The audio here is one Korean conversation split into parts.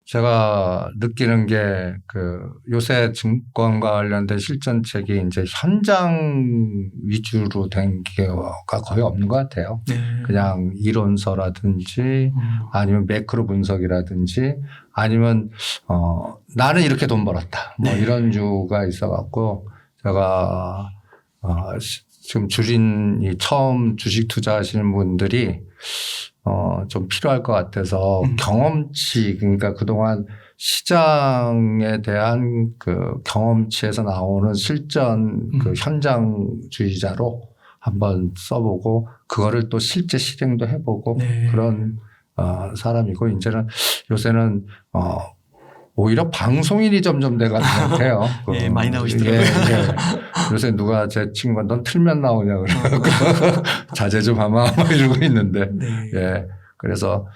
제가 느끼는 게 요새 증권과 관련된 실전책이 이제 현장 위주로 된 게가 거의 없는 것 같아요. 네. 그냥 이론서라든지 아니면 매크로 분석이라든지 아니면 나는 이렇게 돈 벌었다. 뭐 네. 이런 주가 있어갖고 제가 지금 주린이 처음 주식 투자하시는 분들이 좀 필요할 것 같아서 경험치, 그러니까 그동안 시장에 대한 그 경험치에서 나오는 실전 그 현장주의자로 한번 써보고 그거를 또 실제 실행도 해보고 네. 그런 사람이고 이제는 요새는 오히려 방송인이 점점 돼가는 것 같아요. 예, 많이 나오시더라고요. 예. 요새 누가 제 친구가 넌 틀면 나오냐 그래갖고 자제 좀 하마 이러고 있는데. 네. 예. 그래서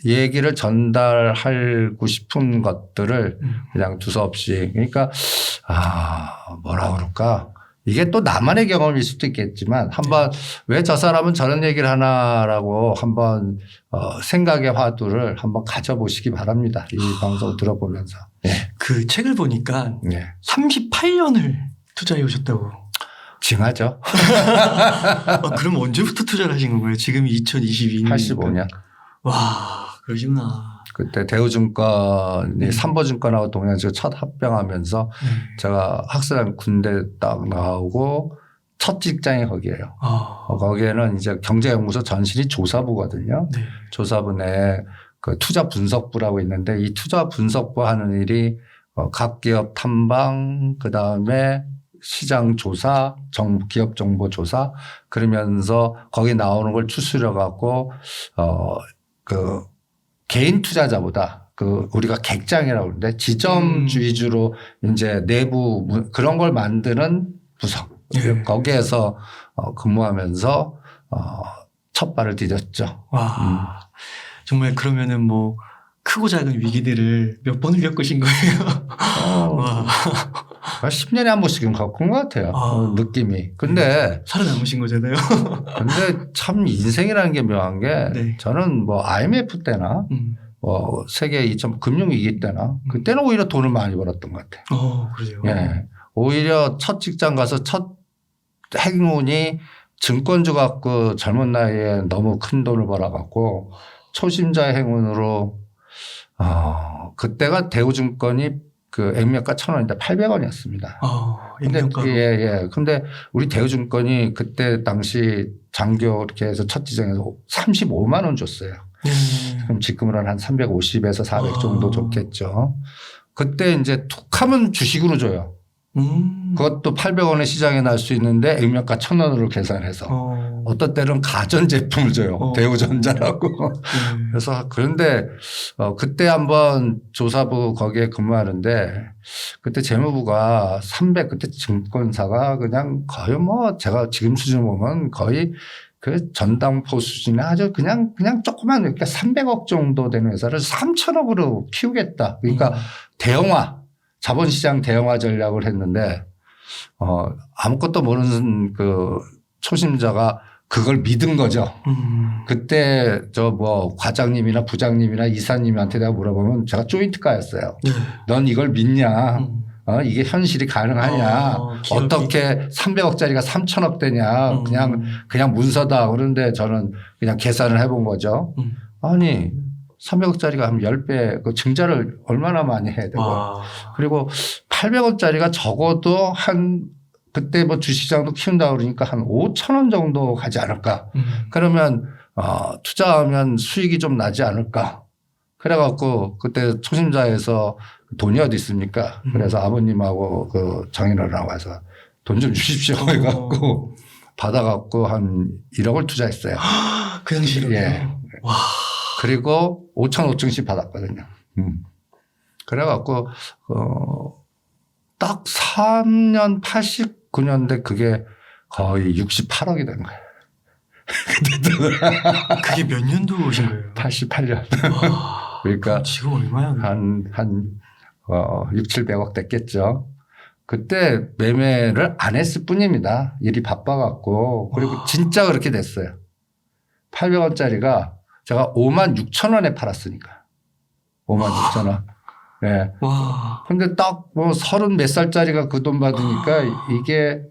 얘기를 전달하고 싶은 것들을 그냥 두서없이 그러니까 뭐라 그럴까. 이게 또 나만의 경험일 수도 있겠지만 한번 왜 저 사람은 저런 얘기를 하나라고 한번 생각의 화두를 한번 가져보시기 바랍니다. 이 방송 들어보면서. 예. 그 책을 보니까 예. 38년을 투자해 오셨다고. 징하죠. 그럼 언제부터 투자를 하신 건가요? 지금 2022년. 85년. 와, 그러시구나. 그때 대우증권이 삼보증권하고 동양증권 첫 합병하면서 제가 학생 군대 딱 나오고 첫 직장이 거기예요. 거기에는 이제 경제연구소 전신이 조사부거든요. 네. 조사부 내에 그 투자 분석부라고 있는데 이 투자 분석부 하는 일이 각 기업 탐방 그다음에 시장 조사, 기업 정보 조사 그러면서 거기 나오는 걸 추스려 갖고 개인 투자자보다 우리가 객장이라고 그러는데 지점주 위주로 이제 내부 그런 걸 만드는 부서 거기에서 근무하면서 첫 발을 디뎠죠. 와, 정말 그러면은 뭐 크고 작은 위기들을 몇 번을 겪으신 거예요? 와. 10년에 한 번씩은 겪은 것 같아요. 느낌이. 근데 살아남으신 거잖아요. 근데 참 인생이라는 게 묘한 게 네. 저는 뭐 IMF 때나 세계 2차 금융위기 때나 그때는 오히려 돈을 많이 벌었던 것 같아요. 그러죠. 예. 오히려 첫 직장 가서 첫 행운이 증권주 갖고 젊은 나이에 너무 큰 돈을 벌어갖고 초심자의 행운으로 그때가 대우증권이 그 액면가 1,000원인데 800원이었습니다. 액면가로. 예. 근데 우리 대우증권이 그때 당시 장교 이렇게 해서 첫 지정에서 35만 원 줬어요. 그럼 지금으로는 한 350에서 400 정도 줬겠죠. 그때 이제 툭 하면 주식으로 줘요. 그것도 800원의 시장에 날 수 있는데 액면가 1,000원으로 계산해서 어떤 때는 가전제품을 줘요. 대우전자라고. 그래서 그런데 그때 한번 조사부 거기에 근무하는데 그때 재무부가 300 그때 증권사가 그냥 거의 뭐 제가 지금 수준 보면 거의 그 전당포 수준이 아주 그냥 조그만 그러니까 300억 정도 되는 회사를 3,000억으로 키우겠다. 그러니까 대형화. 자본시장 대형화 전략을 했는데 아무것도 모르는 그 초심자가 그걸 믿은 거죠. 그때 뭐 과장님이나 부장님이나 이사님한테 내가 물어보면 제가 조인트가였어요. 넌 이걸 믿냐? 이게 현실이 가능하냐? 어떻게 300억짜리가 3,000억 되냐? 그냥 문서다. 그런데 저는 그냥 계산을 해본 거죠. 아니 300억짜리가 한 10배 그 증자를 얼마나 많이 해야 되고 그리고 800원짜리가 적어도 그때 뭐 주시장도 키운다 그러니까 한 5,000원 정도 가지 않을까. 그러면 투자하면 수익이 좀 나지 않을까. 그래갖고 그때 초심자에서 돈이 어디 있습니까. 그래서 아버님하고 그 장인어른하고 와서 돈 좀 주십시오 해갖고 받아갖고 한 1억을 투자했어요. 그 당시로요? 예. 와. 그리고 5,500씩 받았거든요. 그래갖고, 딱 3년 89년대 그게 거의 68억이 된 거예요. 그게 몇 년도신 거예요? 88년. 그러니까 지금 얼마야? 한 6, 700억 됐겠죠. 그때 매매를 안 했을 뿐입니다. 일이 바빠갖고. 그리고 진짜 그렇게 됐어요. 800원짜리가 제가 56,000원에 팔았으니까. 5만 6천 원. 예. 와. 근데 딱 뭐 30 몇 살짜리가 그 돈 받으니까 이게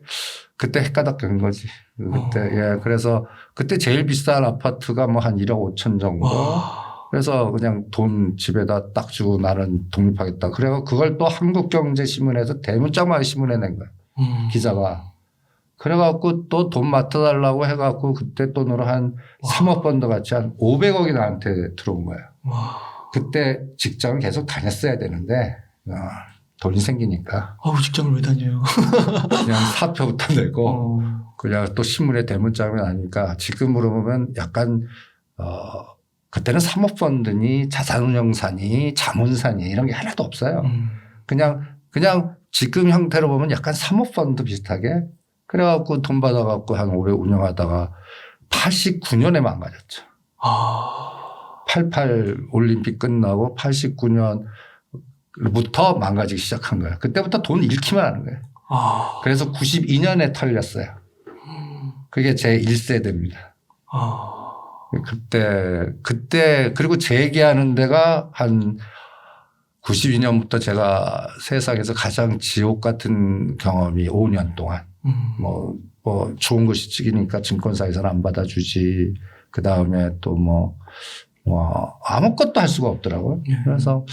그때 헷가닥한 거지. 그때 예. 그래서 그때 제일 비싼 아파트가 뭐 한 1억 5천 정도. 와. 그래서 그냥 돈 집에다 딱 주고 나는 독립하겠다. 그래서 그걸 또 한국경제신문에서 대문짝만 신문에 낸 거야. 기자가. 그래갖고 또 돈 맡아달라고 해갖고 그때 돈으로 한 3억 번더 같이 한 500억이 나한테 들어온 거야. 와. 그때 직장을 계속 다녔어야 되는데 돈이 생기니까 아우, 직장을 왜 다녀요? 그냥 사표부터 내고 그냥 또 신문에 대문짝이 나니까 지금으로 보면 약간 그때는 사모펀드니 자산운용사니 자문사니 이런 게 하나도 없어요. 그냥 지금 형태로 보면 약간 사모펀드 비슷하게 그래갖고 돈 받아갖고 한 500 운영하다가 89년에 망가졌죠. 88 올림픽 끝나고 89년부터 망가지기 시작한 거예요. 그때부터 돈 잃기만 하는 거예요. 그래서 92년에 털렸어요. 그게 제 1세대입니다. 그때 그리고 재기하는 데가 한 92년부터 제가 세상에서 가장 지옥 같은 경험이 5년 동안 뭐 좋은 것이 찍이니까 증권사에서는 안 받아주지. 그 다음에 또 뭐 아무것도 할 수가 없더라고요. 그래서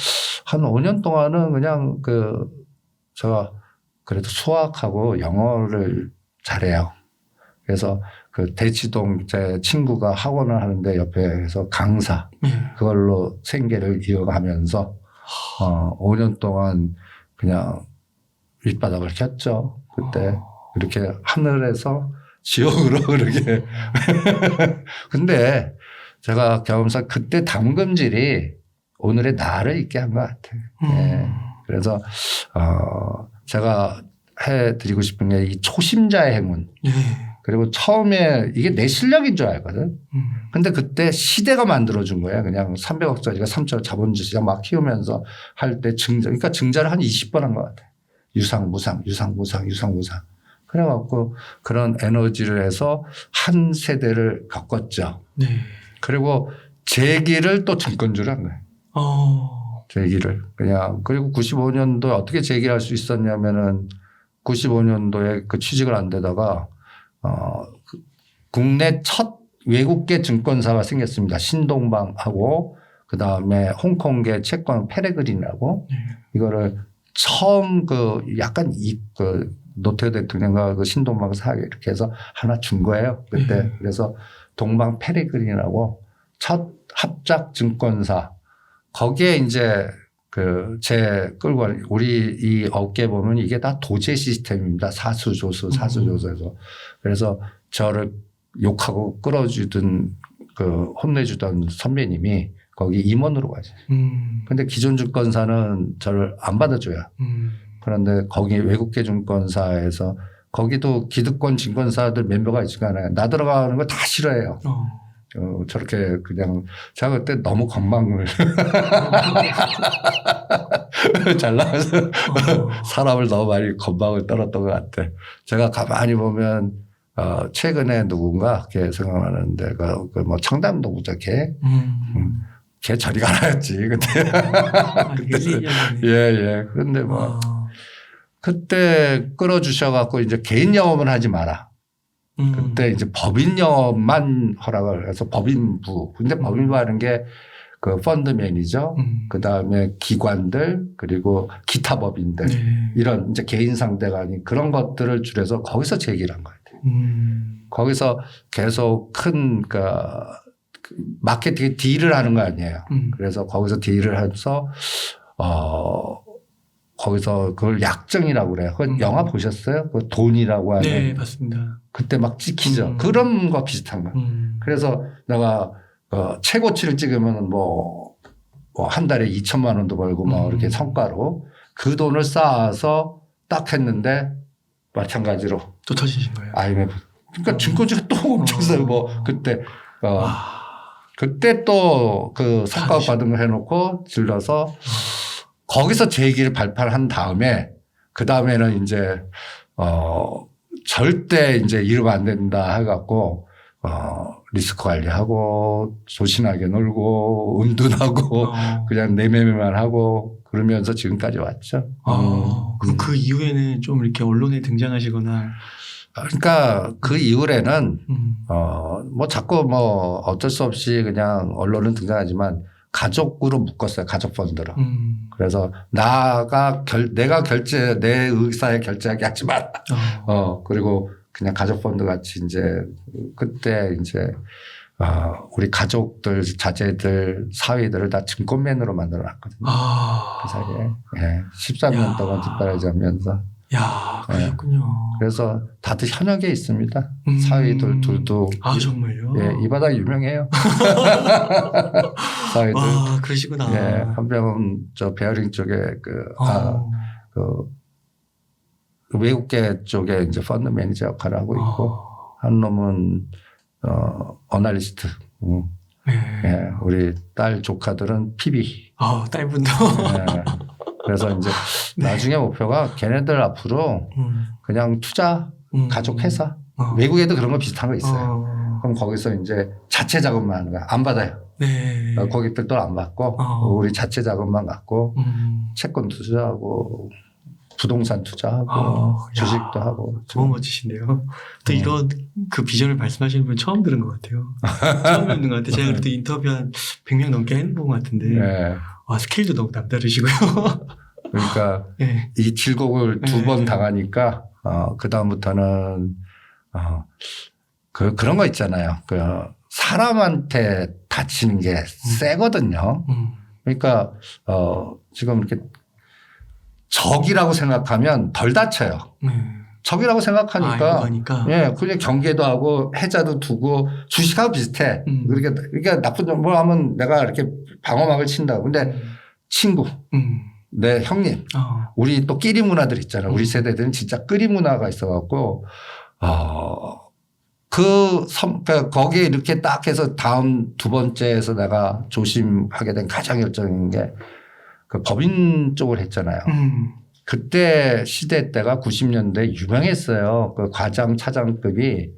한 5년 동안은 그냥 제가 그래도 수학하고 영어를 잘해요. 그래서 그 대치동 제 친구가 학원을 하는데 옆에서 강사 그걸로 생계를 이어가면서 5년 동안 그냥 윗바닥을 켰죠. 그때 이렇게 하늘에서 지옥으로 그렇게. 근데 제가 경험상 그때 담금질이 오늘의 나를 있게 한 것 같아요. 네. 그래서 제가 해드리고 싶은 게 이 초심자의 행운. 그리고 처음에 이게 내 실력인 줄 알거든. 근데 그때 시대가 만들어준 거야. 그냥 300억짜리가 3천 자본주의 시장 막 키우면서 할 때 그러니까 증자를 한 20번 한 것 같아. 유상무상. 그래갖고 그런 에너지를 해서 한 세대를 겪었죠. 그리고 재기를 또 증권주를 한 거예요. 재기를. 그리고 95년도에 어떻게 재기를 할 수 있었냐면은 95년도에 그 취직을 안 되다가 국내 첫 외국계 증권사가 생겼습니다. 신동방하고 그다음에 홍콩계 채권 페레그린이라고 이거를 처음 약간 노태우 대통령과 그 신동방 사게 이렇게 해서 하나 준 거예요. 그때. 그래서 동방 페레그린이라고 첫 합작 증권사 거기에 이제 제 끌고 우리 이 업계 보면 이게 다 도제 시스템입니다. 사수조수에서. 그래서 저를 욕하고 끌어주던 혼내주던 선배님이 거기 임원으로 가죠. 근데 기존 증권사는 저를 안 받아줘요. 그런데 거기 외국계 증권사에서 거기도 기득권 증권사들 멤버가 있지가 않아요. 나 들어가는 거 다 싫어해요. 저렇게 그냥 제가 그때 너무 건망을 잘 나가서 사람을 너무 많이 건망을 떨었던 것 같아. 제가 가만히 보면 최근에 누군가 걔 생각나는데 뭐 청담동 부자 걔 저리 가라였지 그때. 예. 그런데 뭐 그때 끌어주셔갖고 이제 개인 영업은 하지 마라. 그때 이제 법인 영업만 허락을 해서 법인부. 근데 법인부 하는 게 그 펀드 매니저, 그 다음에 기관들, 그리고 기타 법인들. 이런 이제 개인 상대가 아닌 그런 것들을 줄여서 거기서 제기를 한 것 같아요. 거기서 계속 큰 마케팅 딜을 하는 거 아니에요. 그래서 거기서 딜을 해서 거기서 그걸 약정이라고 그래요. 그 영화 보셨어요? 그 돈이라고 하는. 네, 봤습니다. 그때 막 찍히죠. 그런 거 비슷한 거. 그래서 내가 최고치를 찍으면 뭐 한 달에 2천만 원도 벌고 뭐 이렇게 성과로 그 돈을 쌓아서 딱 했는데 마찬가지로 또 터지신 거예요. IMF. 그러니까 증권주가 또 엄청서요. 뭐 그때 그때 또 그 성과 받은 거 해놓고 질러서 거기서 제 얘기를 발표를 한 다음에 그 다음에는 이제 절대 이제 이러면 안 된다 해갖고 리스크 관리하고 조신하게 놀고 은둔하고 그냥 내매매만 하고 그러면서 지금까지 왔죠. 그럼 그 이후에는 좀 이렇게 언론에 등장하시거나. 그러니까 그 이후에는 뭐 자꾸 뭐 어쩔 수 없이 그냥 언론은 등장하지만 가족으로 묶었어요. 가족 펀드로. 그래서 내가 내 의사에 결제하게 하지 마라. 그리고 그냥 가족 펀드 같이 이제 그때 이제 우리 가족들, 자제들, 사위들을 다 증권맨으로 만들어 놨거든요. 그 사이에. 예. 13년 동안 뒷바라지 하면서. 야, 그러셨군요. 그래서 다들 현역에 있습니다. 사위들 둘도. 정말요? 예, 이 바닥 유명해요. 사위들. 그러시구나. 예, 한 명은 저 베어링 쪽에 외국계 쪽에 이제 펀드 매니저 역할을 하고 있고, 한 놈은 어널리스트. 예, 우리 딸 조카들은 PB. 딸분도. 예, 그래서 이제 나중에 목표가 걔네들 앞으로 그냥 투자, 가족 회사. 외국에도 그런 거 비슷한 거 있어요. 그럼 거기서 이제 자체 자금만 하는 거야. 안 받아요. 네. 거기들도 안 받고 우리 자체 자금만 갖고 채권 투자하고 부동산 투자하고 주식도 하고. 너무 멋지신데요. 또 이런 그 비전을 말씀하시는 분 처음 들은 것 같아요. 처음 듣는 것 같아요. 제가 그래도 인터뷰 한 100명 넘게 해본 것 같은데. 네. 스케일도 너무 남다르시고요. 그러니까 네. 이 질곡을 두 번 당하니까 그 다음부터는 그런 거 있잖아요. 그 사람한테 다치는 게 세거든요. 그러니까 지금 이렇게 적이라고 생각하면 덜 다쳐요. 적이라고 생각하니까 예, 그냥 경계도 하고 해자도 두고 주식하고 비슷해. 그러니까 나쁜 뭐 하면 내가 이렇게 방어막을 친다고. 근데 친구, 내 형님, 우리 또 끼리 문화들 있잖아. 우리 세대들은 진짜 끼리 문화가 있어갖고 그러니까 거기에 이렇게 딱 해서 다음 두 번째에서 내가 조심하게 된 가장 결정적인 게 그 법인 쪽을 했잖아요. 그때 시대 때가 90년대 유명했어요. 그 과장 차장급이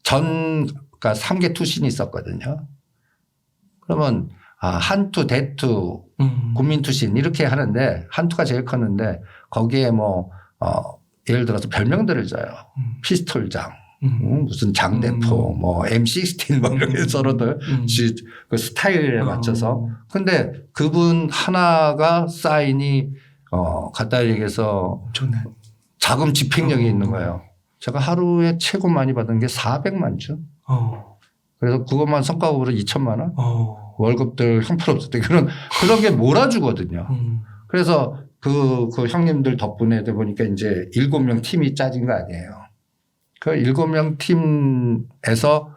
그러니까 3개 투신이 있었거든요. 그러면 한투, 대투, 국민투신 이렇게 하는데 한투가 제일 컸는데 거기에 뭐 예를 들어서 별명들을 줘요. 피스톨장, 무슨 장대포, 뭐 M16 뭐 이렇게 서로들 그 스타일에 맞춰서. 근데 그분 하나가 사인이 갖다 얘기해서 자금 집행력이 있는 거예요. 제가 하루에 최고 많이 받은 게 400만 주. 그래서 그것만 성과급으로 2천만 원. 월급들 형편없을 때 그런 게 몰아주거든요. 그래서 그 형님들 덕분에 보니까 이제 7명 팀이 짜진 거 아니에요. 그 7명 팀에서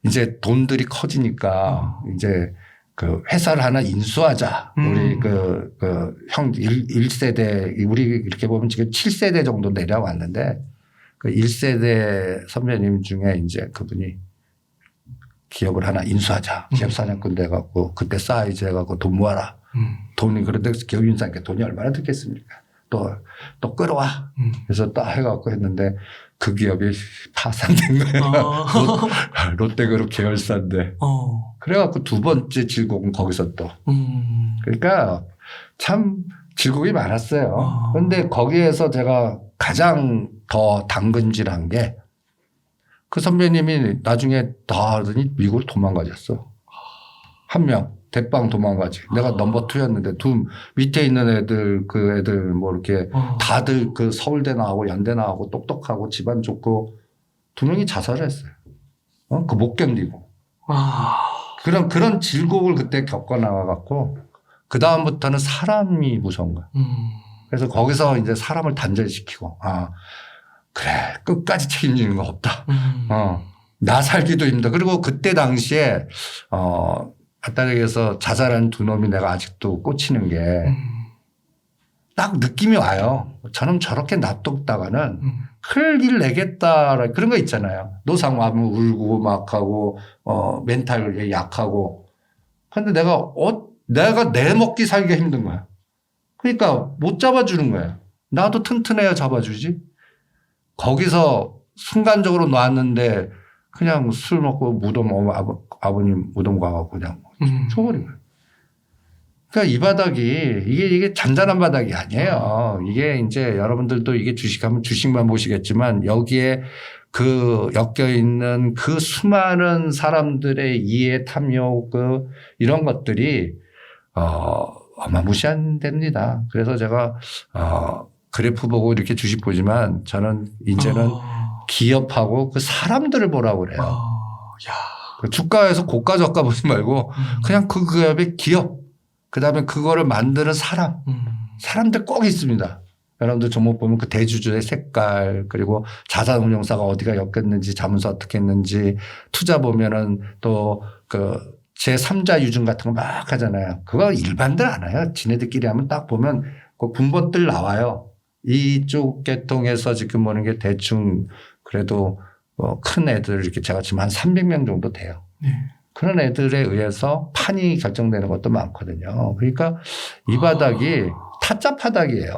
이제 돈들이 커지니까 이제 그 회사를 하나 인수하자. 우리 형 1세대, 우리 이렇게 보면 지금 7세대 정도 내려왔는데 그 1세대 선배님 중에 이제 그분이 기업을 하나 인수하자. 기업 사냥꾼 돼갖고 그때 사이즈 해갖고 돈 모아라. 돈이 그런데 기업 인수하니까 돈이 얼마나 들겠습니까? 또 끌어와. 그래서 딱 해갖고 했는데 그 기업이 파산된 거예요. 롯데그룹 계열사인데. 그래갖고 두 번째 질곡은 거기서 또. 그러니까 참 질곡이 많았어요. 그런데 거기에서 제가 가장 더 당근질한 게 그 선배님이 나중에 다 하더니 미국을 도망가셨어. 한 명. 대빵 도망가지. 내가 넘버 2였는데 밑에 있는 애들 그 애들 뭐 이렇게 다들 그 서울대 나오고 연대 나오고 똑똑하고 집안 좋고 2명이 자살을 했어요. 그 못 견디고. 그런 질곡을 그때 겪어 나와갖고 그 다음부터는 사람이 무서운 거야. 그래서 거기서 이제 사람을 단절시키고 그래 끝까지 책임지는 거 없다. 나 살기도 힘들다. 그리고 그때 당시에 간단하게서 자살한 두 놈이 내가 아직도 꽂히는 게 딱 느낌이 와요. 저놈 저렇게 놔뒀다가는 큰 길 내겠다. 그런 거 있잖아요. 노상 와면 울고 막 하고 멘탈 약하고. 근데 내가 내 먹기 살기가 힘든 거야. 그러니까 못 잡아주는 거야. 나도 튼튼해야 잡아주지. 거기서 순간적으로 놨는데 그냥 술 먹고 무덤 아버님 무덤 가고 그냥 줘버린 거예요. 그러니까 이 바닥이 이게 잔잔한 바닥이 아니에요. 이게 이제 여러분들도 이게 주식하면 주식만 보시겠지만 여기에 그 엮여 있는 그 수많은 사람들의 이해, 탐욕, 이런 것들이 어마무시한 됩니다. 그래서 제가 그래프 보고 이렇게 주식 보지만 저는 이제는 기업하고 그 사람들을 보라고 그래요. 야. 그 주가에서 고가 저가 보지 말고 그냥 그 기업의 기업, 그다음에 그거를 만드는 사람들 꼭 있습니다. 여러분들 종목 보면 그 대주주의 색깔, 그리고 자산운용사가 어디가 엮였는지, 자문사 어떻게 했는지, 투자 보면은 또 그 제3자 유증 같은 거 막 하잖아요. 그거 일반들 안 해요. 지네들끼리 하면 딱 보면 그 군번들 나와요. 이쪽 계통에서 지금 보는 게 대충 그래도 큰 애들 이렇게 제가 지금 한 300명 정도 돼요. 네. 그런 애들에 의해서 판이 결정되는 것도 많거든요. 그러니까 이 바닥이 타짜 바닥이에요.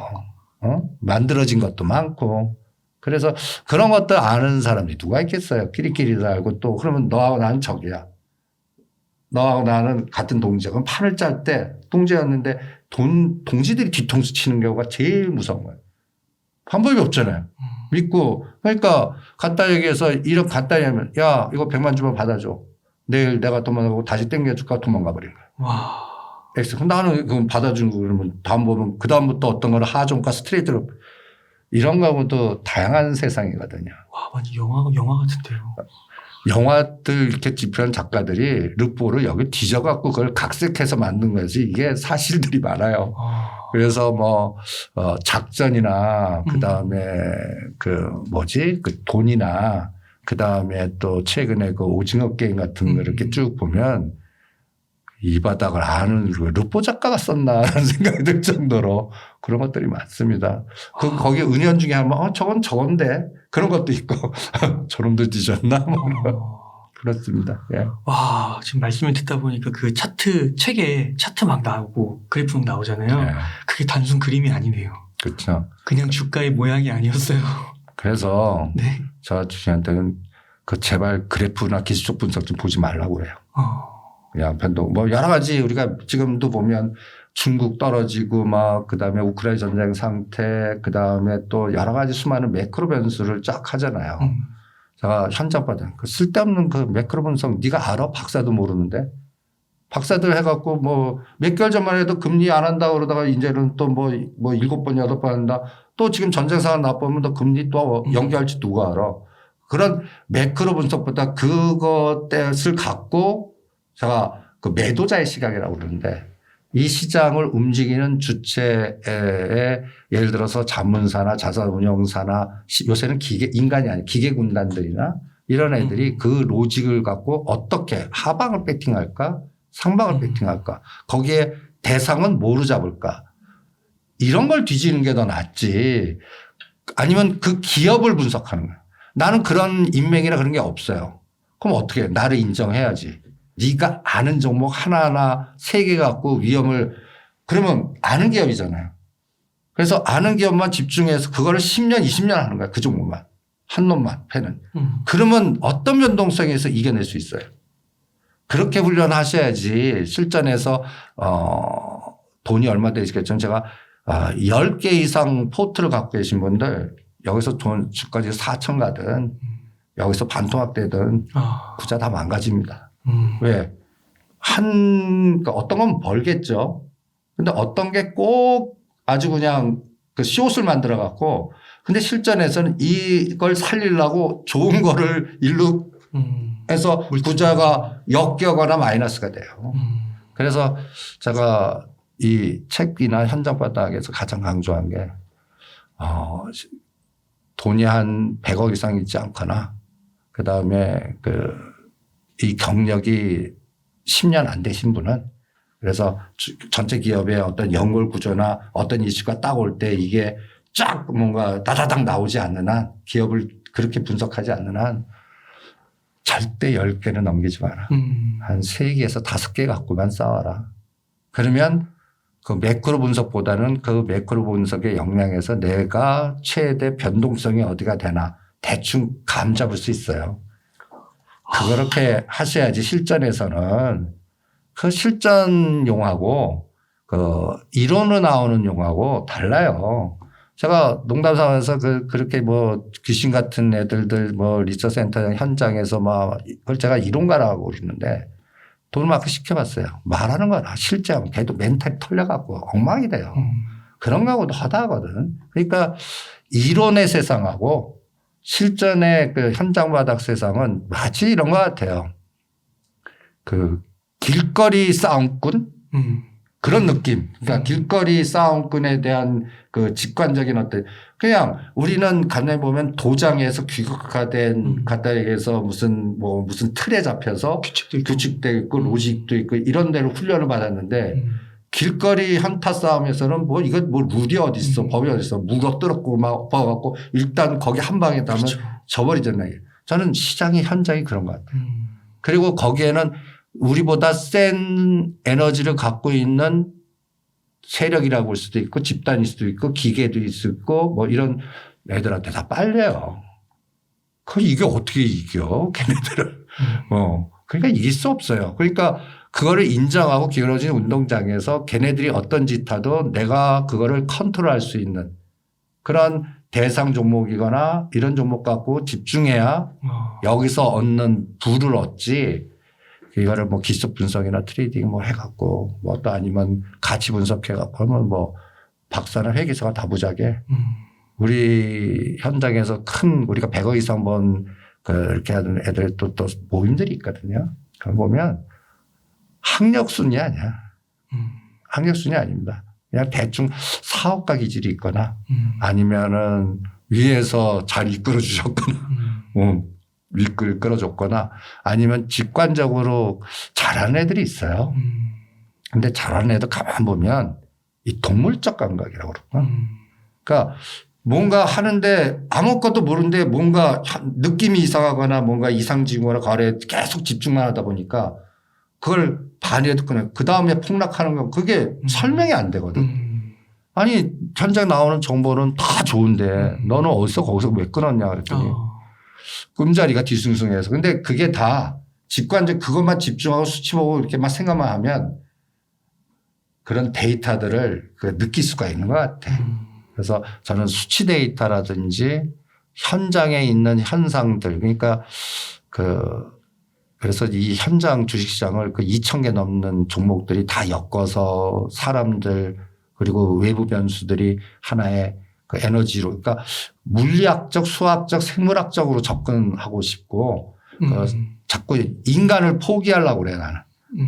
만들어진 것도 많고. 그래서 그런 것들 아는 사람이 누가 있겠어요. 끼리끼리도 알고 또 그러면 너하고 나는 적이야. 너하고 나는 같은 동지야. 그럼 판을 짤 때 동지였는데 동지들이 뒤통수 치는 경우가 제일 무서운 거예요. 방법이 없잖아요. 믿고. 그러니까 간단히 얘기해서 이런 간단히 하면 야 이거 100만 주면 받아줘. 내일 내가 도망가고 다시 땡겨줄까 도망가 버린 거예요. 와. 그럼 나는 그건 받아준 거 그러면 다음 보면 그다음부터 어떤 거를 하종가 스트레이트로 이런 거하고도 다양한 세상이거든요. 와, 완전 영화 같은데요. 영화들 이렇게 집필한 작가들이 르포를 여기 뒤져갖고 그걸 각색해서 만든 거지 이게 사실들이 많아요. 그래서 뭐, 작전이나 그 다음에 그 돈이나 그 다음에 또 최근에 그 오징어 게임 같은 거 이렇게 쭉 보면 이 바닥을 아는 르포 작가가 썼나라는 생각이 들 정도로 그런 것들이 많습니다. 거기 은연 중에 하면 저건 저건데 그런 것도 있고 저놈들 뒤졌나 뭐 그렇습니다. 예. 와, 지금 말씀을 듣다 보니까 그 책에 차트 막 나오고 그래프 막 나오잖아요. 예. 그게 단순 그림이 아니네요. 그렇죠. 그냥 주가의 모양이 아니었어요. 그래서 네. 저 주신한테는 제발 그래프나 기술적 분석 좀 보지 말라고 그래요. 그냥 변동 뭐 여러 가지 우리가 지금도 보면 중국 떨어지고 막 그다음에 우크라이나 전쟁 상태 그다음에 또 여러 가지 수많은 매크로 변수를 쫙 하잖아요. 제가 현장받은 그 쓸데없는 그 매크로 분석 네가 알아? 박사도 모르는데 박사들 해갖고 뭐 몇 개월 전만 해도 금리 안 한다 그러다가 이제는 또 뭐 7번 8번 한다. 또 지금 전쟁 상황 나쁘면 또 금리 또 연기할지 누가 알아? 그런 매크로 분석보다 그것을 갖고 제가 그 매도자의 시각이라고 그러는데 이 시장을 움직이는 주체에 예를 들어서 자문사나 자산운용사나 요새는 인간이 아닌 기계군단들이나 이런 애들이 그 로직을 갖고 어떻게 하방을 배팅할까 상방을 배팅할까 거기에 대상은 뭐로 잡을까 이런 걸 뒤지는 게 더 낫지 아니면 그 기업을 분석하는 거야. 나는 그런 인맥이나 그런 게 없어요. 그럼 어떻게 해? 나를 인정해야지. 네가 아는 종목 하나하나 3개 갖고 위험을 그러면 아는 기업이잖아요. 그래서 아는 기업만 집중해서 그거를 10년 20년 하는 거야. 그 종목만. 한 놈만 패는. 그러면 어떤 변동성에서 이겨낼 수 있어요. 그렇게 훈련하셔야지 실전에서 돈이 얼마 되시겠죠. 제가 10개 이상 포트를 갖고 계신 분들 여기서 돈 주까지 4천 가든 여기서 반토막되든 부자 다 망가집니다. 왜? 그러니까 어떤 건 벌겠죠. 근데 어떤 게 꼭 아주 그냥 그 시옷을 만들어 갖고 근데 실전에서는 이걸 살리려고 좋은 거를 일로 해서 부자가 역겨거나 마이너스가 돼요. 그래서 제가 이 책이나 현장 바닥에서 가장 강조한 게 돈이 한 100억 이상 있지 않거나 그다음에 이 경력이 10년 안 되신 분은 그래서 전체 기업의 어떤 연골 구조나 어떤 이슈가 딱 올 때 이게 쫙 뭔가 다다닥 나오지 않는 한 기업을 그렇게 분석하지 않는 한 절대 10개는 넘기지 마라. 한 3개에서 5개 갖고만 싸워라. 그러면 그 매크로 분석보다는 그 매크로 분석의 역량에서 내가 최대 변동성이 어디가 되나 대충 감 잡을 수 있어요. 그렇게 하셔야지 실전에서는 그 실전 용하고 그 이론으로 나오는 용하고 달라요. 제가 농담 삼아서 그렇게 뭐 귀신 같은 애들들 뭐 리서치 센터 현장에서 막 그걸 제가 이론가라고 그러는데 돈을 막 시켜봤어요. 말하는 거나 실제 하면 걔도 멘탈이 털려갖고 엉망이 돼요. 그런 거하고도 허다하거든. 그러니까 이론의 세상하고 실전의 그 현장 바닥 세상은 마치 이런 것 같아요. 그 길거리 싸움꾼 그런 느낌. 그러니까 길거리 싸움꾼에 대한 그 직관적인 어떤 그냥 우리는 간단히 보면 도장에서 규격화된 가다에서 무슨 틀에 잡혀서 규칙도 있고 로직도 있고 이런 데로 훈련을 받았는데 길거리 현타 싸움에서는 뭐 이거 뭐 룰이 어디 있어 법이 어디 있어 물어뜯었고 막 엎어갖고 일단 거기 한 방에 따면 그렇죠. 져버리잖아요. 저는 시장의 현장이 그런 것 같아요. 그리고 거기에는 우리보다 센 에너지를 갖고 있는 세력이라고 볼 수도 있고 집단일 수도 있고 기계도 있고 뭐 이런 애들한테 다 빨려요. 이게 어떻게 이겨 걔네들을. 그러니까 이길 수 없어요. 그러니까 그거를 인정하고 기울어진 운동장에서 걔네들이 어떤 짓 하도 내가 그거를 컨트롤할 수 있는 그런 대상 종목이거나 이런 종목 갖고 집중해야 여기서 얻는 부를 얻지 이거를 뭐 기술 분석이나 트레이딩 뭐 해갖고 뭐 또 아니면 가치 분석해갖고 하면 뭐 박사나 회계사가 다 부자게 우리 현장에서 큰 우리가 100억 이상 번 그렇게 하는 애들 또 모임들이 있거든요. 그걸 보면 학력순위 아니야. 학력순위 아닙니다. 그냥 대충 사업가 기질이 있거나 아니면은 위에서 잘 이끌어 주셨거나 이끌어줬거나 아니면 직관적으로 잘하는 애들이 있어요. 근데 잘하는 애들 가만 보면 이 동물적 감각이라고 그럴까. 그러니까 뭔가 하는데 아무것도 모르는데 뭔가 느낌이 이상하거나 뭔가 이상징후나 거래에 계속 집중만 하다 보니까 그걸 반에 듣거나 그 다음에 폭락하는 건 그게 설명이 안 되거든. 아니 현장 나오는 정보는 다 좋은데 너는 어디서 거기서 왜 끊었냐 그랬더니 꿈자리가 뒤숭숭해서. 근데 그게 다 직관적 그것만 집중하고 수치 보고 이렇게만 생각만 하면 그런 데이터들을 느낄 수가 있는 것 같아. 그래서 저는 수치 데이터라든지 현장에 있는 현상들 그러니까 그래서 이 현장 주식시장을 2,000개 넘는 종목들이 다 엮어서 사람들 그리고 외부 변수들이 하나의 그 에너지로 그러니까 물리학적, 수학적, 생물학적으로 접근하고 싶고 자꾸 인간을 포기하려고 그래 나는.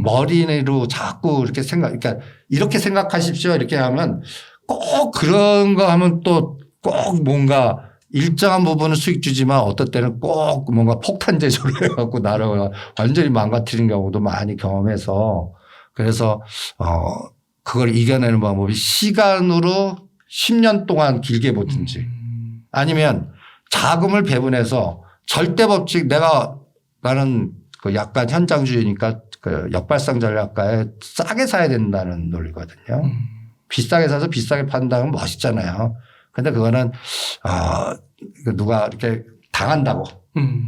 머리로 자꾸 이렇게 그러니까 이렇게 생각하십시오 이렇게 하면 꼭 그런 거 하면 또 꼭 뭔가 일정한 부분은 수익 주지만 어떤 때는 꼭 뭔가 폭탄 제조를 해갖고 나를 완전히 망가뜨리는 경우도 많이 경험해서 그래서 그걸 이겨내는 방법이 시간으로 10년 동안 길게 보든지 아니면 자금을 배분해서 절대 법칙 나는 그 약간 현장주의니까 그 역발상 전략가에 싸게 사야 된다는 논리거든요. 비싸게 사서 비싸게 판다면 멋있잖아요. 근데 그거는 누가 이렇게 당한다고.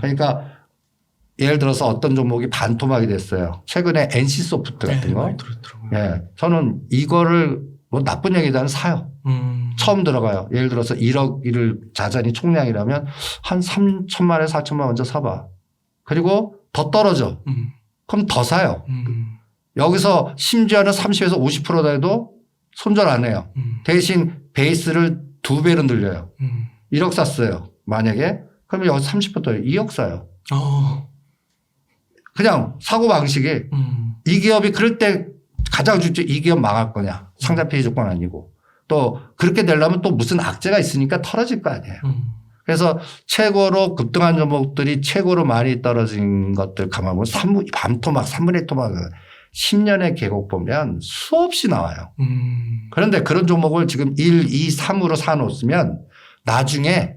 그러니까 예를 들어서 어떤 종목이 반토막이 됐어요. 최근에 NC소프트 같은 거. 예. 저는 이거를 뭐 나쁜 얘기보다는 사요. 처음 들어가요. 예를 들어서 1억을 자산이 총량이라면 한 3천만에서 4천만 먼저 사봐. 그리고 더 떨어져. 그럼 더 사요. 여기서 심지어는 30에서 50%다 해도 손절 안 해요. 대신 베이스를 2배로 늘려요. 1억 샀어요. 만약에. 그러면 여기서 30% 2억 사요. 그냥 사고방식이 이 기업이 그럴 때 가장 중요한 이 기업 망할 거냐. 상장 폐지 조건 아니고. 또 그렇게 되려면 또 무슨 악재가 있으니까 털어질 거 아니에요. 그래서 최고로 급등한 종목들이 최고로 많이 떨어진 것들 가만 보면 밤토막, 3분의 토막 10년의 계곡 보면 수없이 나와요. 그런데 그런 종목을 지금 1, 2, 3으로 사놓으면 나중에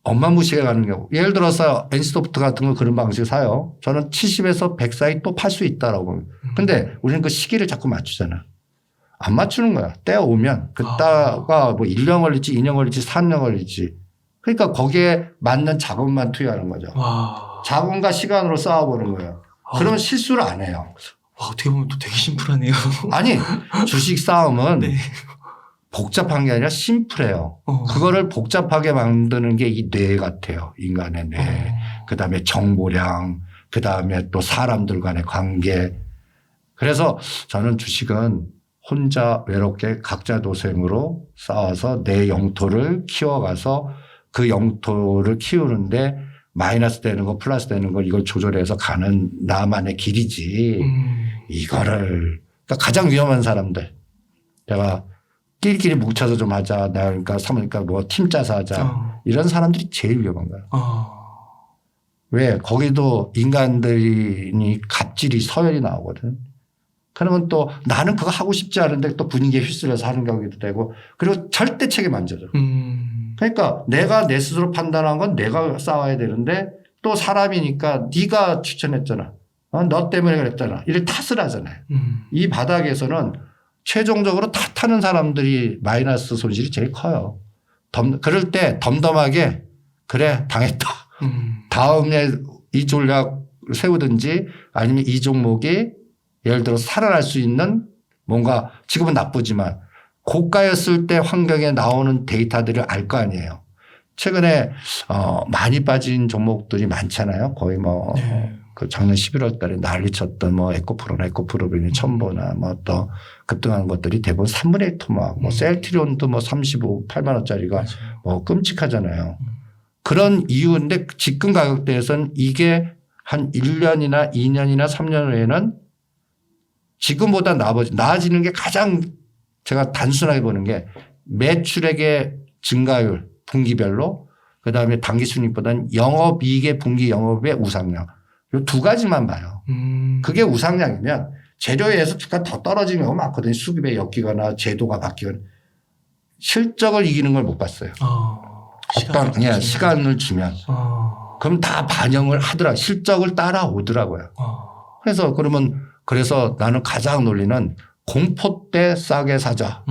엄마무시게 가는 경우. 예를 들어서 NC소프트 같은 거 그런 방식을 사요. 저는 70에서 100 사이 또 팔 수 있다라고. 근데 우리는 그 시기를 자꾸 맞추잖아. 안 맞추는 거야. 때가 오면. 그때가 뭐 1년 걸릴지 2년 걸릴지 3년 걸릴지. 그러니까 거기에 맞는 자금만 투여하는 거죠. 자본과 시간으로 싸워보는 거예요. 그러면 실수를 안 해요. 와, 어떻게 보면 또 되게 심플하네요. 아니, 주식 싸움은 네. 복잡한 게 아니라 심플해요. 그거를 복잡하게 만드는 게 이 뇌 같아요. 인간의 뇌. 그다음에 정보량, 그다음에 또 사람들 간의 관계. 그래서 저는 주식은 혼자 외롭게 각자 도생으로 싸워서 내 영토를 키워가서 그 영토를 키우는데 마이너스 되는 거 플러스 되는 걸 이걸 조절해서 가는 나만의 길이지. 이거를 그러니까 가장 위험한 사람들. 내가 끼리끼리 뭉쳐서 좀 하자. 내가 그러니까 사모니까 뭐 팀 짜서 하자. 이런 사람들이 제일 위험한 거야. 왜? 거기도 인간들이 갑질이 서열이 나오거든. 그러면 또 나는 그거 하고 싶지 않은데 또 분위기에 휩쓸려서 하는 경우도 되고 그리고 절대 책임 안 져줘. 그러니까 내가 내 스스로 판단한 건 내가 싸워야 되는데 또 사람이니까 네가 추천했잖아. 너 때문에 그랬잖아. 이를 탓을 하잖아요. 이 바닥에서는 최종적으로 탓하는 사람들이 마이너스 손실이 제일 커요. 그럴 때 덤덤하게 그래 당했다. 다음에 이 전략 세우든지 아니면 이 종목이 예를 들어 살아날 수 있는 뭔가 지금은 나쁘지만 고가였을 때 환경에 나오는 데이터들을 알 거 아니에요. 최근에 많이 빠진 종목들이 많잖아요. 거의 뭐 그 작년 11월 달에 난리 쳤던 뭐 에코프로나 첨보나 뭐 또 급등한 것들이 대부분 3분의 1 토막 뭐 셀트리온도 뭐 38만 원짜리가 뭐 끔찍하잖아요. 그런 이유인데 지금 가격대에서는 이게 한 1년이나 2년이나 3년 후에는 지금보다 나아지는 게 가장 제가 단순하게 보는 게 매출액의 증가율 분기별로 그다음에 당기순이익보다는 영업이익의 분기 영업의 우상향. 이 두 가지만 봐요. 그게 우상향이면 재료에 의해서 주가 더 떨어지는 경우가 많거든요. 수급에 엮이거나 제도가 바뀌거나. 실적을 이기는 걸 못 봤어요. 시간을 주면. 그럼 다 반영을 하더라. 실적을 따라오더라고요. 그래서 그래서 나는 가장 논리는 공포 때 싸게 사자.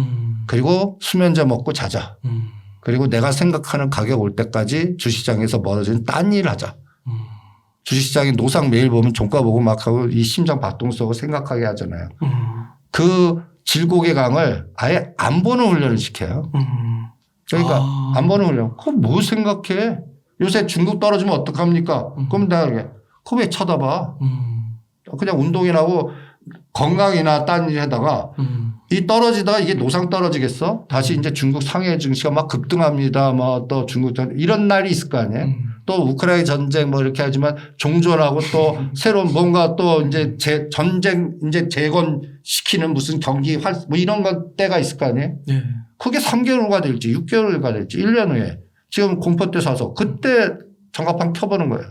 그리고 수면제 먹고 자자. 그리고 내가 생각하는 가격 올 때까지 주시장에서 멀어지는 딴 일 하자. 주식시장에 노상 매일 보면 종가 보고 막 하고 이 심장 박동 쏘고 생각하게 하잖아요. 그 질곡의 강을 아예 안 보는 훈련을 시켜요. 그러니까 안 보는 훈련. 그거 뭐 생각해? 요새 중국 떨어지면 어떡합니까? 그럼 내가 그거 왜 쳐다봐? 그냥 운동이나 하고 건강이나 딴 일 하다가 이 떨어지다가 이게 노상 떨어지겠어? 다시 이제 중국 상해 증시가 막 급등합니다. 뭐 또 중국 이런 날이 있을 거 아니에요? 또 우크라이나 전쟁 뭐 이렇게 하지만 종전하고 또 새로운 뭔가 또 이제 전쟁 이제 재건시키는 무슨 경기 뭐 이런 것 때가 있을 거 아니에요? 네. 그게 3개월가 될지 6개월가 될지 1년 후에 지금 공포 때 사서 그때 전광판 켜보는 거예요.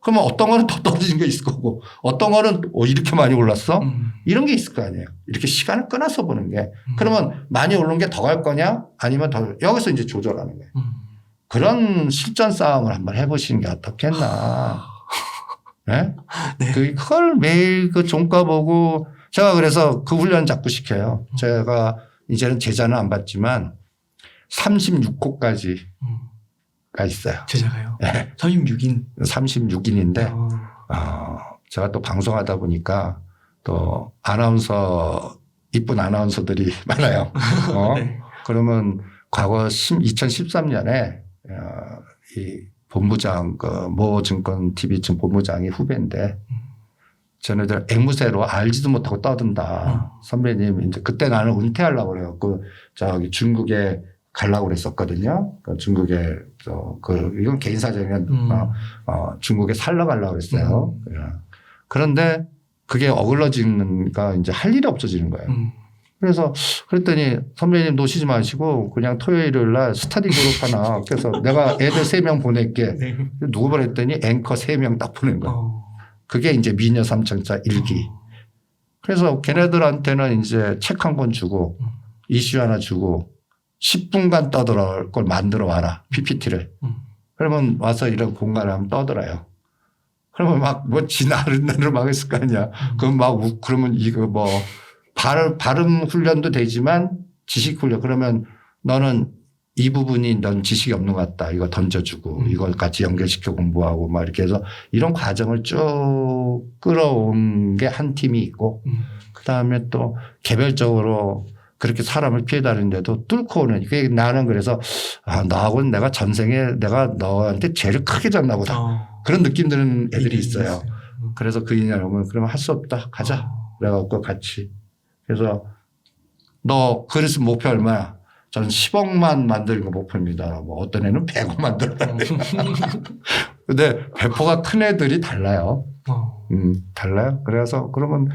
그러면 어떤 거는 더 떨어진 게 있을 거고 어떤 거는 이렇게 많이 올랐어? 이런 게 있을 거 아니에요. 이렇게 시간을 끊어서 보는 게. 그러면 많이 오른 게 더 갈 거냐 아니면 더 여기서 이제 조절하는 거예요. 그런 실전 싸움을 한번 해보시는 게 어떻겠나. 네? 네. 그걸 매일 그 종가 보고 제가 그래서 그 훈련 자꾸 시켜요. 제가 이제는 제자는 안 받지만 36호까지 가 있어요. 제자가요? 네. 36인. 36인인데 제가 또 방송하다 보니까 또 이쁜 아나운서들이 많아요. 네. 그러면 과거 2013년에 이 본부장 모 증권 TV 지금 본부장이 후배인데 쟤네들 앵무새로 알지도 못하고 떠든다. 선배님 이제 그때 나는 은퇴하려고 그래요. 저기 중국에 가려고 그랬었거든요. 중국에 이건 개인 사정이면 중국에 살러 가려고 그랬어요. 그런데 그게 어글러지니까 이제 할 일이 없어지는 거예요. 그래서 그랬더니 선배님 노시지 마시고 그냥 토요일 날 스터디 그룹 하나 그래서 내가 애들 3명 보낼게. 네. 누구 보냈더니 앵커 3명 딱 보낸 거야. 그게 이제 미녀 삼천자 일기. 그래서 걔네들한테는 이제 책 한 권 주고 이슈 하나 주고 10분간 떠들어 걸 만들어 와라. PPT를. 그러면 와서 이런 공간을 하면 떠들어요. 그러면 막 뭐 지나르나르 막 했을 거 아니야. 그럼 그러면 이거 발음 훈련도 되지만 지식 훈련. 그러면 너는 이 부분이 넌 지식이 없는 것 같다. 이거 던져주고 이걸 같이 연결시켜 공부하고 막 이렇게 해서 이런 과정을 쭉 끌어온 게 한 팀이 있고 그다음에 또 개별적으로 그렇게 사람을 피해 다니는데도 뚫고 오는 그게 나는 그래서 너하고는 내가 전생에 내가 너한테 죄를 크게 졌나 보다. 그런 느낌 드는 애들이 있어요. 그래서 그 인연을 보면 그러면 할 수 없다. 가자. 그래갖고 같이. 그래서 너 그래서 목표 얼마야? 저는 10억만 만드는 거 목표입니다. 뭐 어떤 애는 100억 만들었다. 근데 배포가 큰 애들이 달라요. 달라요. 그래서 그러면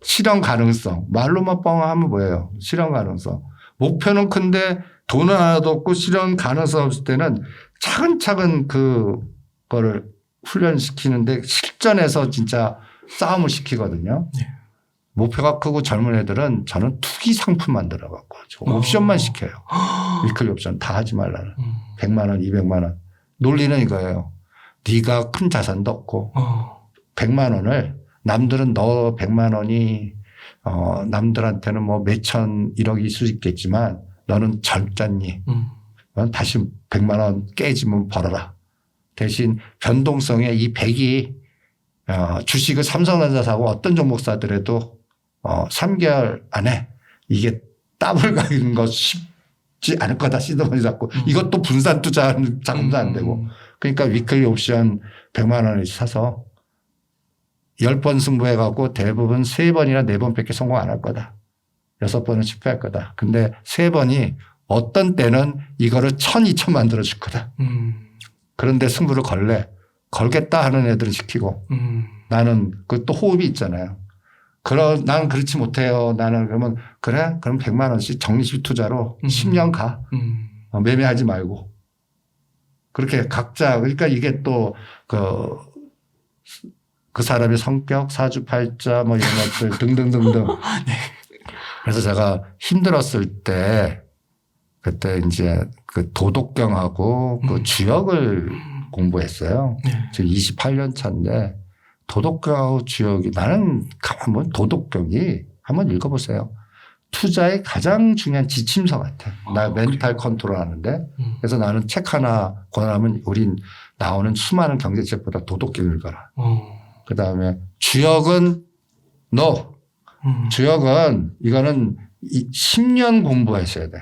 실현 가능성. 말로만 뻥하면 뭐예요? 실현 가능성. 목표는 큰데 돈 하나도 없고 실현 가능성 없을 때는 차근차근 그거를 훈련시키는데 실전에서 진짜 싸움을 시키거든요. 네. 목표가 크고 젊은 애들은 저는 투기 상품 만들어 갖고 옵션만 시켜요. 위클리 옵션 다 하지 말라는. 100만 원, 200만 원. 논리는 이거예요. 네가 큰 자산도 없고 100만 원을 남들은 너 100만 원이 남들한테는 뭐 몇천 1억일 수 있겠지만 너는 젊잖니. 넌 다시 100만 원 깨지면 벌어라. 대신 변동성에 이 100이 주식을 삼성전자 사고 어떤 종목 사더라도 3개월 안에 이게 더블 가는 거 쉽지 않을 거다. 시드머니 잡고 이것도 분산 투자하는 자금도 안 되고 그러니까 위클리 옵션 100만 원을 사서 10번 승부해 갖고 대부분 3번이나 4번밖에 성공 안 할 거다. 6번은 실패할 거다. 근데 3번이 어떤 때는 이거를 1000, 2000 만들어 줄 거다. 그런데 승부를 걸겠다 하는 애들은 시키고 나는 그 또 호흡이 있잖아요. 나는 그렇지 못해요. 나는 그러면 그래? 그럼 100만 원씩 적립식 투자로 10년 가. 매매하지 말고. 그렇게 각자 그러니까 이게 또 그 사람의 성격, 사주팔자 뭐 이런 것들 등등등등. 네. 그래서 제가 힘들었을 때 그때 이제 그 도덕경하고 그 주역을 공부했어요. 네. 지금 28년 차인데 도덕경하고 주역이 나는 한번 도덕경이 한번 읽어보세요. 투자의 가장 중요한 지침서 같아. 나 멘탈 컨트롤 하는데 그래서 나는 책 하나 권하면 우린 나오는 수많은 경제책보다 도덕경 읽어라. 그다음에 주역은 주역은 이거는 10년 공부하셔야 돼.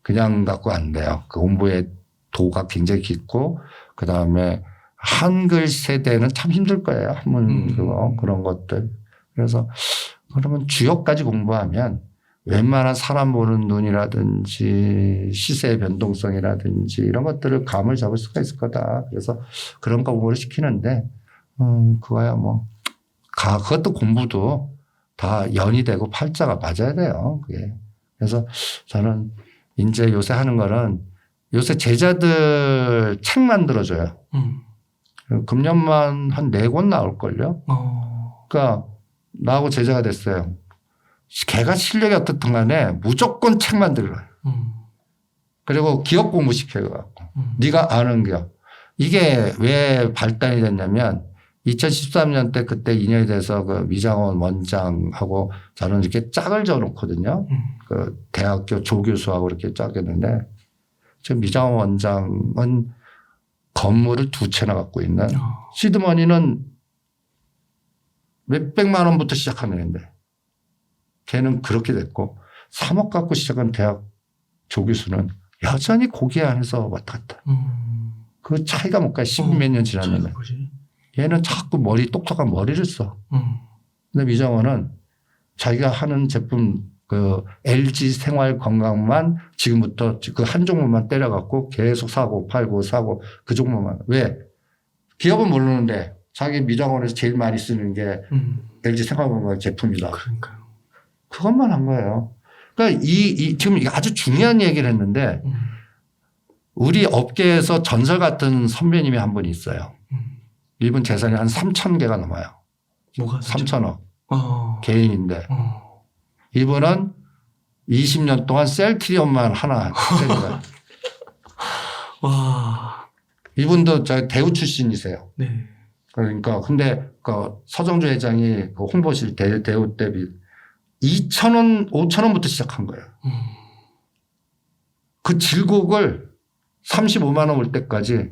그냥 갖고 안 돼요. 그 공부의 도가 굉장히 깊고 그다음에 한글 세대는 참 힘들 거예요. 한문 그런 것들. 그래서 그러면 주역까지 공부하면 웬만한 사람 보는 눈이라든지 시세의 변동성이라든지 이런 것들을 감을 잡을 수가 있을 거다. 그래서 그런 거 공부를 시키는데 그거야 뭐 그것도 공부도 다 연이 되고 팔자가 맞아야 돼요. 그게. 그래서 저는 이제 요새 하는 거는 요새 제자들 책 만들어줘요. 금년만 한 4권 나올걸요. 그러니까 나하고 제자가 됐어요. 걔가 실력이 어떻든 간에 무조건 책 만들어요. 그리고 기업 공부 시켜요. 네가 아는 기업. 이게 왜 발단이 됐냐면 2013년 때 그때 인연이 돼서 그 미장원 원장하고 저는 이렇게 짝을 져 놓거든요. 그 대학교 조교수하고 이렇게 짝했는데 지금 미장원 원장은 건물을 2채나 갖고 있는 시드머니는 몇백만 원부터 시작하는 애인데 걔는 그렇게 됐고 3억 갖고 시작한 대학 조교수는 여전히 고기 안에서 왔다 갔다. 그 차이가 뭘까요? 10몇 년 지났는데. 얘는 자꾸 똑똑한 머리를 써. 근데 미장원은 자기가 하는 제품 그 LG 생활 건강만 지금부터 그 한 종목만 때려갖고 계속 사고 팔고 사고 그 종목만. 왜? 기업은 모르는데 자기 미장원에서 제일 많이 쓰는 게 LG 생활 건강 제품이다. 그러니까요. 그것만 한 거예요. 그러니까 지금 이게 아주 중요한 얘기를 했는데 우리 업계에서 전설 같은 선배님이 한 분이 있어요. 이분 재산이 한 3,000개가 넘어요. 뭐가 3,000억. 개인인데. 이분은 20년 동안 셀트리온만 하나 때려요. 와. 이분도 대우 출신이세요. 네. 그러니까 근데 그 서정주 회장이 그 홍보실 대우 대비 2,000원, 5,000원부터 시작한 거예요. 그 질곡을 35만 원 올 때까지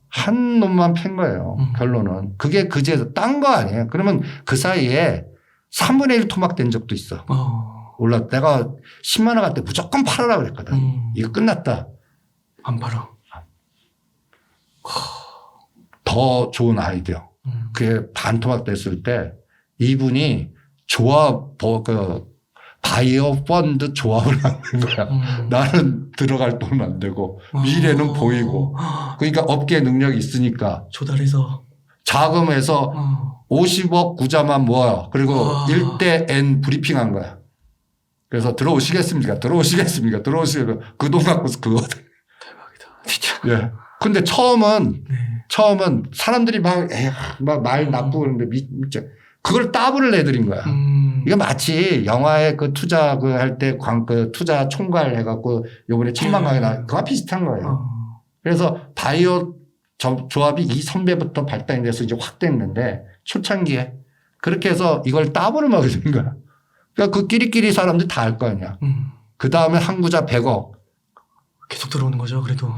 한 놈만 팬 거예요. 결론은. 그게 그제서 딴 거 아니에요. 그러면 그 사이에 3분의 1 토막된 적도 있어. 올라 내가 10만 원 갈 때 무조건 팔아라 그랬거든. 이거 끝났다. 안 팔아. 더 좋은 아이디어. 그게 반토막 됐을 때 이분이 조합, 바이오 펀드 조합을 만든 거야. 나는 들어갈 돈 안 되고 미래는 보이고. 그러니까 업계 능력이 있으니까. 조달해서. 자금에서 50억 구자만 모아요. 그리고 1대 N 브리핑한 거야. 그래서 들어오시겠습니까? 그 돈 갖고 그거. 대박이다. 진짜. 예. 근데 처음은 사람들이 막 말 나쁘고 그러는데 그걸 따블을 내드린 거야. 이거 마치 영화에 그 투자 할 때 투자 총괄 해갖고 요번에 1,000만 강이 그와 비슷한 거예요. 그래서 바이오 조합이 이 선배부터 발단이 돼서 이제 확 됐는데 초창기에 그렇게 해서 이걸 따블을 먹여준 거야. 그러니까 그 끼리끼리 사람들이 다 알 거 아니야. 그 다음에 한구자 100억. 계속 들어오는 거죠, 그래도.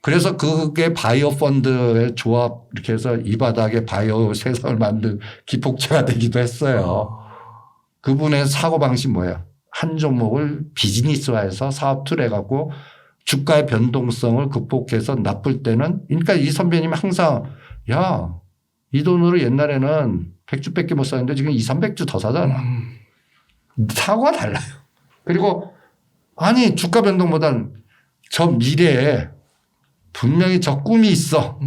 그래서 그게 바이오 펀드의 조합 이렇게 해서 이 바닥에 바이오 세상을 만든 기폭제가 되기도 했어요. 그분의 사고방식 뭐예요? 한 종목을 비즈니스화해서 사업 툴 해갖고 주가의 변동성을 극복해서 나쁠 때는 그러니까 이 선배님이 항상 야, 이 돈으로 옛날에는 100주밖에 못 샀는데 지금 200~300주 더 사잖아. 사고가 달라요. 그리고 아니 주가 변동보단 저 미래에 분명히 저 꿈이 있어.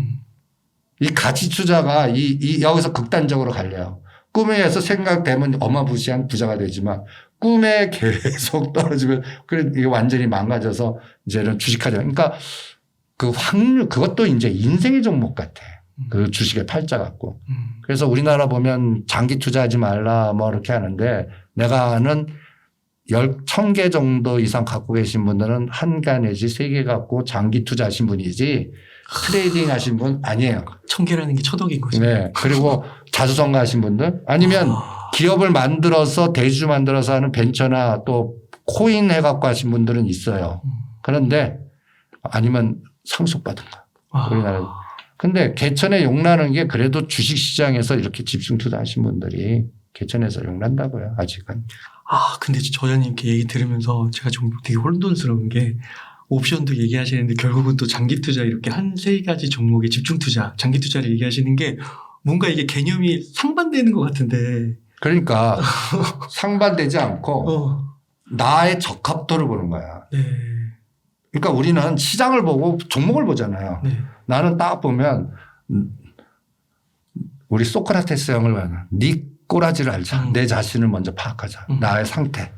이 가치 투자가 여기서 극단적으로 갈려요. 꿈에 의해서 생각되면 어마무시한 부자가 되지만 꿈에 계속 떨어지면 그래 이게 완전히 망가져서 이제는 주식하자. 그러니까 그 확률 그것도 이제 인생의 종목 같아. 그 주식의 팔자 같고. 그래서 우리나라 보면 장기 투자하지 말라 뭐 이렇게 하는데 내가 아는 1,000개 정도 이상 갖고 계신 분들은 1개 내지 3개 갖고 장기 투자하신 분이지 트레이딩 하신 분 아니에요. 1,000개라는 게 천억인 거죠. 네. 그리고 자수성가 하신 분들 아니면 기업을 만들어서 대주 만들어서 하는 벤처나 또 코인 해갖고 하신 분들은 있어요. 그런데 아니면 상속받은 거. 우리나라. 근데 개천에 욕나는 게 그래도 주식시장에서 이렇게 집중 투자하신 분들이 개천에서 욕난다고요. 아직은. 근데 저자님 이렇게 얘기 들으면서 제가 좀 되게 혼돈스러운 게 옵션도 얘기하시는데 결국은 또 장기 투자 이렇게 한 세 가지 종목의 집중 투자, 장기 투자를 얘기하시는 게 뭔가 이게 개념이 상반되는 것 같은데. 그러니까 상반되지 않고 나의 적합도를 보는 거야. 네. 그러니까 우리는 시장을 보고 종목을 보잖아요. 네. 나는 딱 보면 우리 소크라테스 형을 봐요. 네 꼬라지를 알자. 내 자신을 먼저 파악하자. 나의 상태,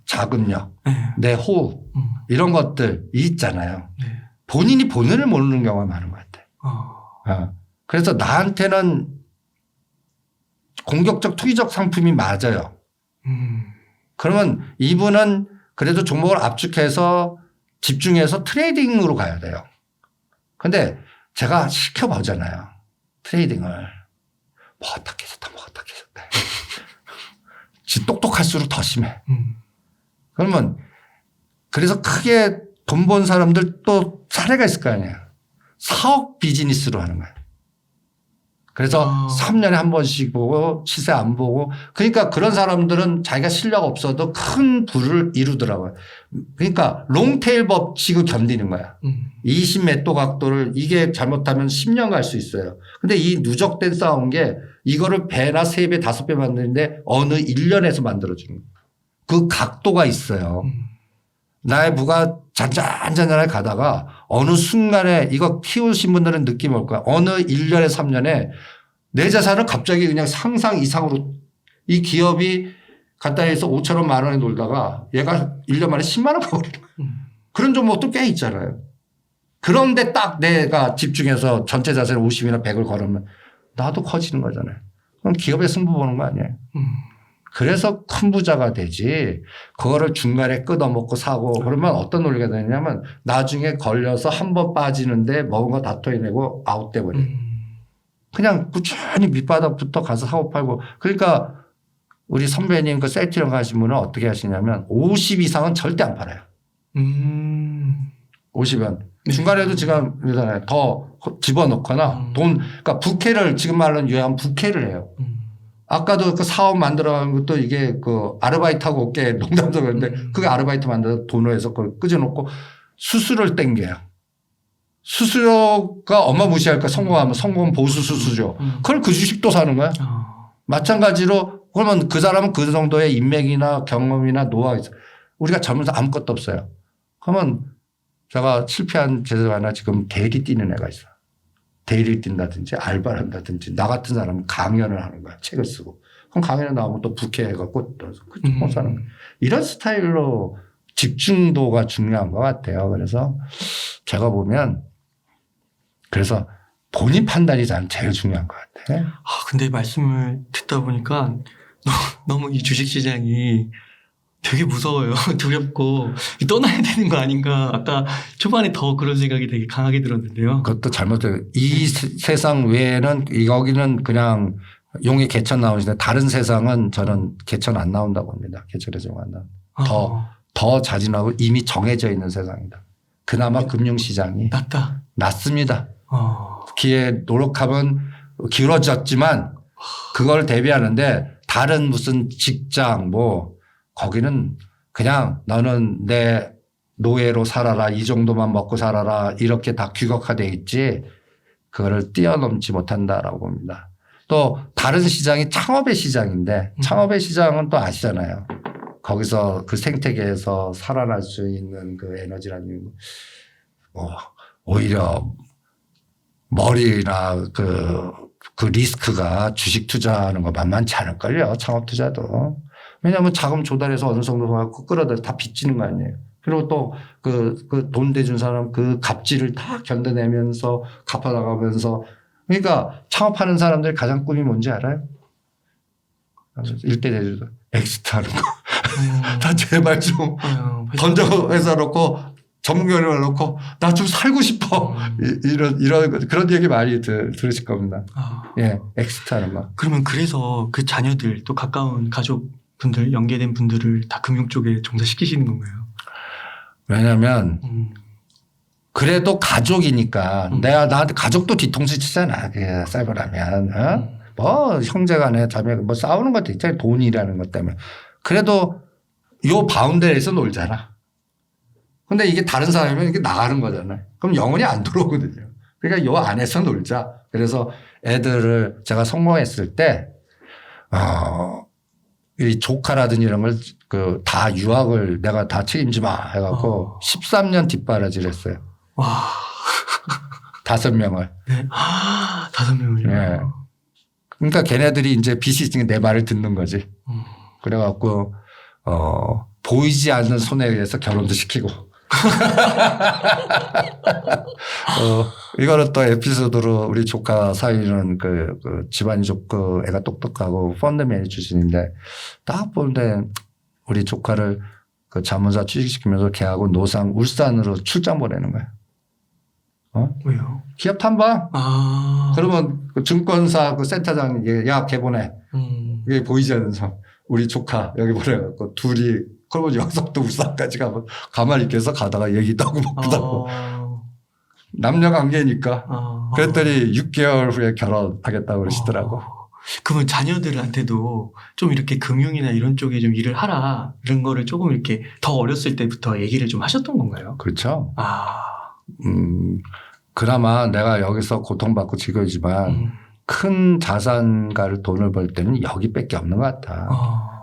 자금력, 내 호흡 이런 것들 있잖아요. 본인이 본인을 모르는 경우가 많은 것 같아요. 그래서 나한테는 공격적 투기적 상품이 맞아요. 그러면 이분은 그래도 종목을 압축해서 집중해서 트레이딩으로 가야 돼요. 근데 제가 시켜보잖아요. 트레이딩을. 뭐 어떻게 했었다. 똑똑할수록 더 심해. 그러면 그래서 크게 돈 번 사람들 또 사례가 있을 거 아니에요. 사억 비즈니스로 하는 거예요. 그래서 3년에 한 번씩 보고 시세 안 보고 그러니까 그런 사람들은 자기가 실력 없어도 큰 부를 이루더라고요. 그러니까 롱테일 법칙을 견디는 거야. 20몇 도 각도를 이게 잘못하면 10년 갈 수 있어요. 근데 이 누적된 쌓은 게 이거를 배나 3배, 5배 만드는데 어느 1년에서 만들어주는 거예요. 그 각도가 있어요. 나의 부가 잔잔하게 가다가 어느 순간에 이거 키우신 분들은 느낌 올 거야. 어느 1년에 3년에 내 자산을 갑자기 그냥 상상 이상으로 이 기업이 갖다 해서 5,000원 10,000원에 놀다가 얘가 1년 만에 10만 원 가버리는 거야. 그런 종목도 꽤 있잖아요. 그런데 딱 내가 집중해서 전체 자산을 50이나 100을 걸으면 나도 커지는 거잖아요. 그럼 기업의 승부 보는 거 아니에요. 그래서 큰 부자가 되지 그거를 중간에 끊어먹고 사고 그러면 어떤 논리가 되냐면 나중에 걸려서 한 번 빠지는데 먹은 거 다 토해내고 아웃돼 버려요. 그냥 꾸준히 밑바닥부터 가서 사고 팔고 그러니까 우리 선배님 그 셀트리온 가신 분은 어떻게 하시냐면 50 이상은 절대 안 팔아요. 50원. 네. 중간에도 지금 이잖아요. 더 집어넣거나 그러니까 부캐를 지금 말하는 유한 부캐를 해요. 아까도 그 사업 만들어가는 것도 이게 그 아르바이트하고 올게 농담적으로 했는데 그게 아르바이트 만들어서 돈을 해서 그걸 끄져놓고 수수료를 땡겨요. 수수료가 어마무시할까 성공하면 성공 보수 수수료. 그걸 그 주식도 사는 거야. 마찬가지로 그러면 그 사람은 그 정도의 인맥이나 경험이나 노하우가 있어. 우리가 젊은서 아무것도 없어요. 그러면 제가 실패한 제자 하나 지금 대리 뛰는 애가 있어. 대리를 뛴다든지 알바를 한다든지 나 같은 사람은 강연을 하는 거야. 책을 쓰고. 그럼 강연에 나오면 또 부캐해갖고 못 사는 거야. 이런 스타일로 집중도가 중요한 것 같아요. 그래서 제가 보면 그래서 본인 판단이 제일 중요한 것 같아. 근데 말씀을 듣다 보니까 너무 이 주식시장이 되게 무서워요. 두렵고 떠나야 되는 거 아닌가. 아까 초반에 더 그런 생각이 되게 강하게 들었는데요. 그것도 잘못돼요. 이 세상 외에는 여기는 그냥 용의 개천 나오시는데 다른 세상은 저는 개천 안 나온다고 봅니다. 개천에 좀 안 나온다. 더 자진하고 이미 정해져 있는 세상이다. 그나마 금융시장이 낫습니다. 기회 노력하면 길어졌지만 그걸 대비하는데 다른 무슨 직장 뭐 거기는 그냥 너는 내 노예로 살아라 이 정도만 먹고 살아라 이렇게 다 규격화되어 있지 그거를 뛰어넘지 못한다라고 봅니다. 또 다른 시장이 창업의 시장인데 창업의 시장은 또 아시잖아요. 거기서 그 생태계에서 살아날 수 있는 그 에너지라는 오히려 머리나 그 리스크가 주식 투자하는 거 만만치 않을걸요. 창업 투자도. 왜냐하면 자금 조달해서 어느 정도 갖고 끌어다 다 빚지는 거 아니에요. 그리고 또 그 돈 대준 사람 그 갑질을 다 견뎌내면서 갚아나가면서 그러니까 창업하는 사람들 가장 꿈이 뭔지 알아요? 일대 대주도 엑시트 하는 거. 다 제발 좀 던져 회사 놓고 전문경영을 놓고 나 좀 살고 싶어. 이런 그런 얘기 많이 들으실 겁니다. 예, 엑시트 하는 거. 그러면 그래서 그 자녀들 또 가까운 가족분들 연계된 분들을 다 금융 쪽에 종사시키시는 건가요? 왜냐하면 그래도 가족이니까 내가 나한테 가족도 뒤통수 치잖아. 쌀벌하면 뭐 형제간에 자매 뭐 싸우는 것도 있잖아요. 돈이라는 것 때문에. 그래도 요 바운더에서 놀잖아. 근데 이게 다른 사람이면 이게 나가는 거잖아요. 그럼 영원히 안 들어오거든요. 그러니까 요 안에서 놀자. 그래서 애들을 제가 성공했을 때, 이 조카라든지 이런 걸 다 유학을 내가 다 책임지 마 해갖고 13년 뒷바라지를 했어요. 와. 5명을. 네. 5명을요? 네. 그러니까 걔네들이 이제 빚이 있으니까 내 말을 듣는 거지. 그래갖고, 보이지 않는 손에 의해서 결혼도 시키고. 이거는 또 에피소드로 우리 조카 사이는 그 집안이 좋고 애가 똑똑하고 펀드맨이 출신인데 딱 보는데 우리 조카를 그 자문사 취직시키면서 걔하고 노상 울산으로 출장 보내는 거야. 왜요? 기업 탐방. 그러면 그 증권사 그 센터장이 야, 걔 보내. 이게 보이지 않는 사람. 우리 조카 여기 보내갖고 둘이 그러면 여기서부터 울산까지 가면 가만히 있겠어 가다가 얘기도 하고 먹기도 하고. 남녀 관계니까. 그랬더니 6개월 후에 결혼하겠다고 그러시더라고. 그러면 자녀들한테도 좀 이렇게 금융이나 이런 쪽에 좀 일을 하라 이런 거를 조금 이렇게 더 어렸을 때부터 얘기를 좀 하셨던 건가요? 그렇죠. 그나마 내가 여기서 고통받고 지겨지만 큰 자산가를 돈을 벌 때는 여기밖에 없는 것 같아.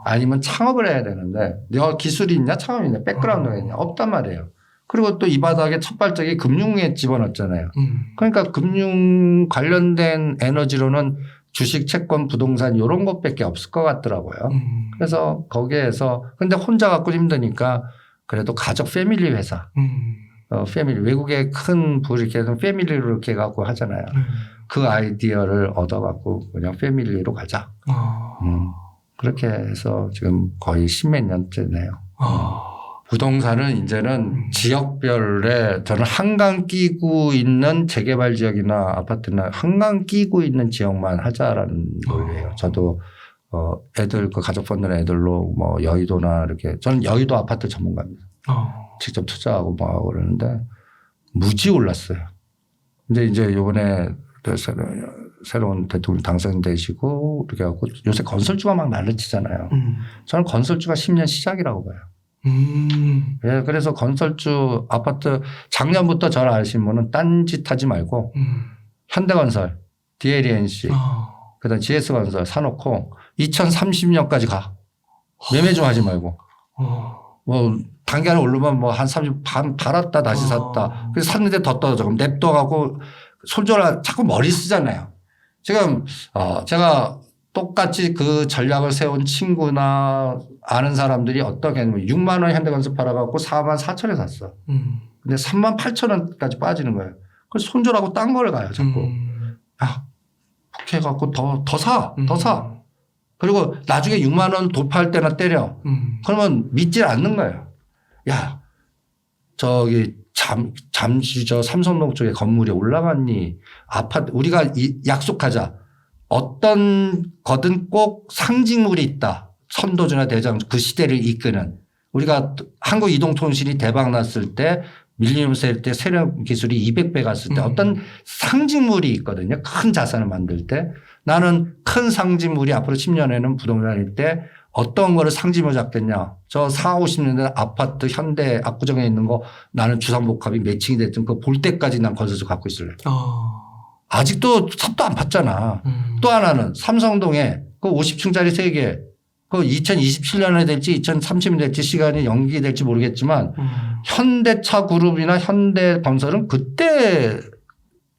아니면 창업을 해야 되는데 너 기술이 있냐 창업이 있냐 백그라운드가 있냐 없단 말이에요. 그리고 또 이 바닥에 첫 발짝이 금융에 집어넣었잖아요. 그러니까 금융 관련된 에너지로는 주식, 채권, 부동산 이런 것밖에 없을 것 같더라고요. 그래서 거기에서 근데 혼자 갖고 힘드니까 그래도 가족 패밀리 회사. 패밀리 외국의 큰 부를 이렇게 해서 패밀리로 이렇게 갖고 하잖아요. 그 아이디어를 얻어갖고 그냥 패밀리로 가자. 그렇게 해서 지금 거의 10몇 년째네요. 부동산은 이제는 지역별에 저는 한강 끼고 있는 재개발 지역이나 아파트나 한강 끼고 있는 지역만 하자라는 거예요. 저도 애들 그 가족 펀드는 애들로 뭐 여의도나 이렇게 저는 여의도 아파트 전문가입니다. 직접 투자하고 뭐 하고 그러는데 무지 올랐어요. 근데 이제 요번에 새로운 대통령 당선되시고 이렇게 하고 요새 건설주가 막 난리치잖아요. 저는 건설주가 10년 시작이라고 봐요. 예, 그래서 건설주 아파트 작년부터 저를 아시는 분은 딴짓 하지 말고 현대건설, DLNC, 그다음 GS건설 사놓고 2030년까지 가. 매매 좀 하지 말고. 뭐 단기간에 오르면 뭐 한 30, 반 팔았다 다시 샀다. 그래서 샀는데 더 떨어져. 그럼 냅둬가고 손절하 자꾸 머리 쓰잖아요. 지금 제가 똑같이 그 전략을 세운 친구나 아는 사람들이 어떻게 했냐면 6만 원 현대건설 팔아갖고 4만 4천에 샀어. 근데 3만 8천 원까지 빠지는 거예요. 그래서 손절하고 딴 걸 가요 자꾸. 야, 그렇게 해갖고 더 사. 그리고 나중에 6만 원 돌파할 때나 때려. 그러면 믿질 않는 거예요. 야, 저기 잠시 저 삼성동 쪽에 건물이 올라갔니? 아파트 우리가 약속하자. 어떤 거든 꼭 상징물이 있다. 선도주나 대장 그 시대를 이끄는. 우리가 한국이동통신이 대박 났을 때 밀리니엄 셀 때 세력 기술이 200배 갔을 때 어떤 상징물이 있거든요. 큰 자산을 만들 때. 나는 큰 상징물이 앞으로 10년에는 부동산일 때 어떤 거를 상징으로 잡겠냐. 저 40, 50년대 아파트 현대 압구정에 있는 거 나는 주상복합이 매칭이 됐든 그거 볼 때까지 난 건설주 갖고 있을래. 아직도 삽도 안 팠잖아. 또 하나는 삼성동에 그 50층짜리 3개 그 2027년에 될지 2030년 될지 시간이 연기될지 모르겠지만 현대차 그룹이나 현대건설은 그때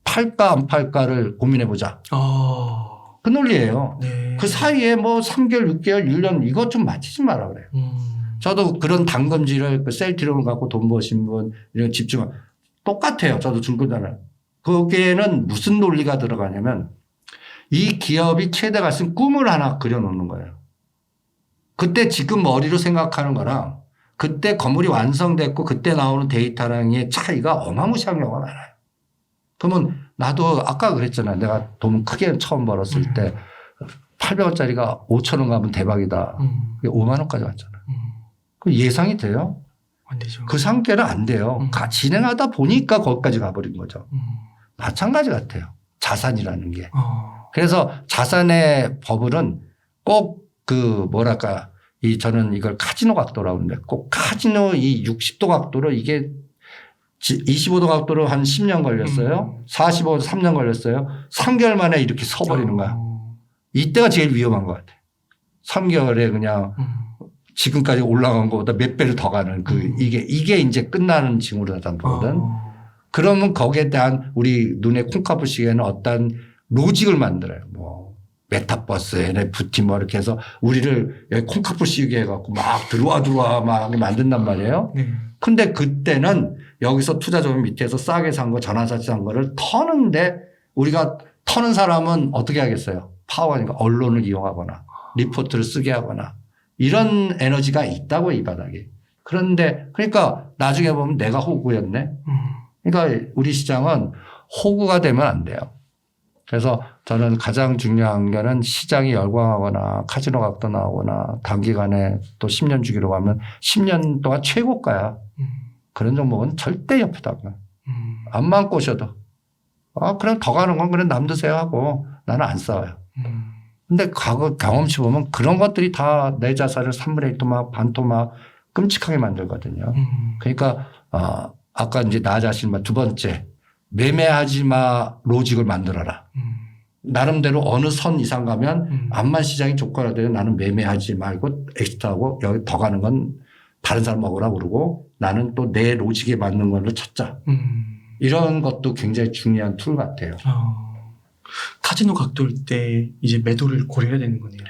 팔까 안 팔까를 고민해 보자. 그 논리예요. 네. 그 사이에 뭐 3개월, 6개월, 1년 이것 좀 맞히지 마라 그래요. 저도 그런 당금지를 그 셀트리온을 갖고 돈 버신 분 이런 집중 똑같아요. 저도 중고잖아요. 거기에는 무슨 논리가 들어가냐면 이 기업이 최대 갈수록 꿈을 하나 그려놓는 거예요. 그때 지금 머리로 생각하는 거랑 그때 건물이 완성됐고 그때 나오는 데이터랑의 차이가 어마무시한 경우가 많아요. 그러면 나도 아까 그랬잖아요. 내가 돈 크게 처음 벌었을 때 800원짜리가 5천 원 가면 대박이다. 그게 5만 원까지 왔잖아요. 그 예상이 돼요? 안 되죠. 그 상태는 안 돼요. 진행하다 보니까 거기까지 가버린 거죠. 마찬가지 같아요. 자산이라는 게. 그래서 자산의 버블은 꼭 그 뭐랄까 저는 이걸 카지노 각도라고 하는데 꼭 카지노 이 60도 각도로 이게 25도 각도로 한 10년 걸렸어요. 45도 3년 걸렸어요. 3개월 만에 이렇게 서버리는 거야. 이때가 제일 위험한 것 같아요. 3개월에 그냥 지금까지 올라간 것보다 몇 배를 더 가는 이게 이제 끝나는 징후로 나타나거든. 그러면 거기에 대한 우리 눈에 콩카푸시에는 어떤 로직을 만들어요. 뭐 메타버스, NFT 뭐 이렇게 해서 우리를 콩카푸 씌우게 해갖고 막 들어와 막 만든단 말이에요. 근데 그때는 여기서 투자자금 밑에서 싸게 산 거 전환사채 산 거를 터는데 우리가 터는 사람은 어떻게 하겠어요? 파워하니까 언론을 이용하거나 리포트를 쓰게 하거나 이런 에너지가 있다고 이 바닥에. 그런데 그러니까 나중에 보면 내가 호구였네. 그러니까 우리 시장은 호구가 되면 안 돼요. 그래서 저는 가장 중요한 거는 시장이 열광하거나 카지노 각도 나오거나 단기간에 또 10년 주기로 가면 10년 동안 최고가야. 그런 종목은 절대 옆에다가 앞만 꼬셔도 그럼 더 가는 건 그냥 남드세요 하고 나는 안 싸워요. 근데 과거 경험치 보면 그런 것들이 다 내 자산을 3분의 1 토막 반 토막 끔찍하게 만들거든요. 그러니까 아까 이제 나 자신만 두 번째 매매하지 마 로직을 만들어라. 나름대로 어느 선 이상 가면 암만 시장이 조건화되면 나는 매매하지 말고 엑스트하고 여기 더 가는 건 다른 사람 먹으라 그러고 나는 또 내 로직에 맞는 걸로 찾자. 이런 것도 굉장히 중요한 툴 같아요. 카지노 각도일 때 이제 매도를 고려해야 되는 거네요.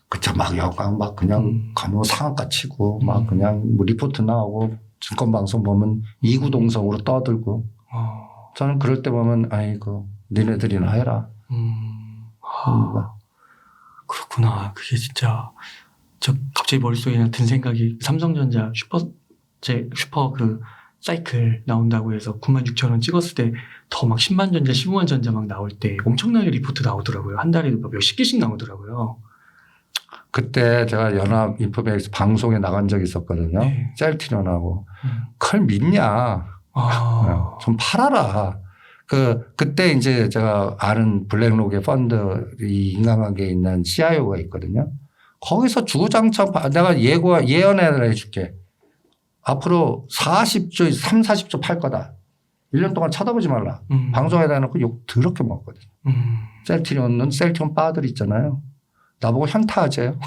그쵸. 막 여강 막 그냥 가면 상한가 치고 막 그냥 뭐 리포트 나오고 증권방송 보면 이구동성으로 떠들고 저는 그럴 때 보면 아이고 니네들이나 해라. 그렇구나. 그게 진짜 저 갑자기 머릿속에 그냥 든 생각이 삼성전자 슈퍼 그 사이클 나온다고 해서 96,000원 찍었을 때 더 막 10만 전자 15만 전자 막 나올 때 엄청나게 리포트 나오더라고요. 한 달에 몇십 개씩 나오더라고요. 그때 제가 연합 인포메이스 방송에 나간 적이 있었거든요. 네. 셀트리온하고 그걸 믿냐. 좀 팔아라. 그때 이제 제가 아는 블랙록의 펀드 이 인간관계에 있는 CIO가 있거든요. 거기서 주구장창 내가 예언을 해줄게. 앞으로 40조, 3, 40조 팔 거다. 1년 동안 쳐다보지 말라. 방송에다 해놓고 욕 더럽게 먹거든요. 셀트리온 바들 있잖아요. 나보고 현타하재요.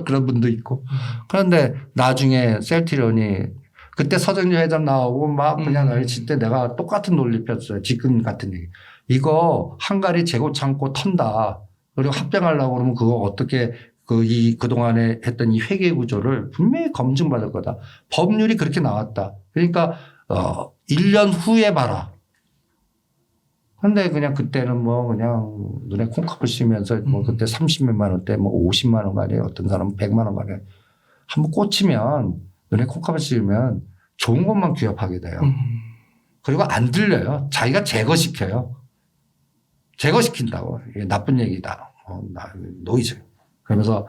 그런 분도 있고. 그런데 나중에 셀트리온이 그때 서정유 회장 나오고 막 그냥 날칠 때 내가 똑같은 논리 폈어요. 지금 같은 얘기. 이거 한가리 재고 창고 턴다. 그리고 합병하려고 그러면 그거 어떻게 그동안에 했던 이 회계 구조를 분명히 검증받을 거다. 법률이 그렇게 나왔다. 그러니까 1년 후에 봐라. 근데 그냥 그때는 뭐 그냥 눈에 콩깍을 씌면서 뭐 그때 30몇만 원대 뭐 50만 원 가네. 어떤 사람은 100만 원 가네. 한번 꽂히면 눈에 콩깍을 씌우면 좋은 것만 귀합하게 돼요. 그리고 안 들려요. 자기가 제거시켜요. 제거시킨다고. 이게 나쁜 얘기다. 노이즈. 그러면서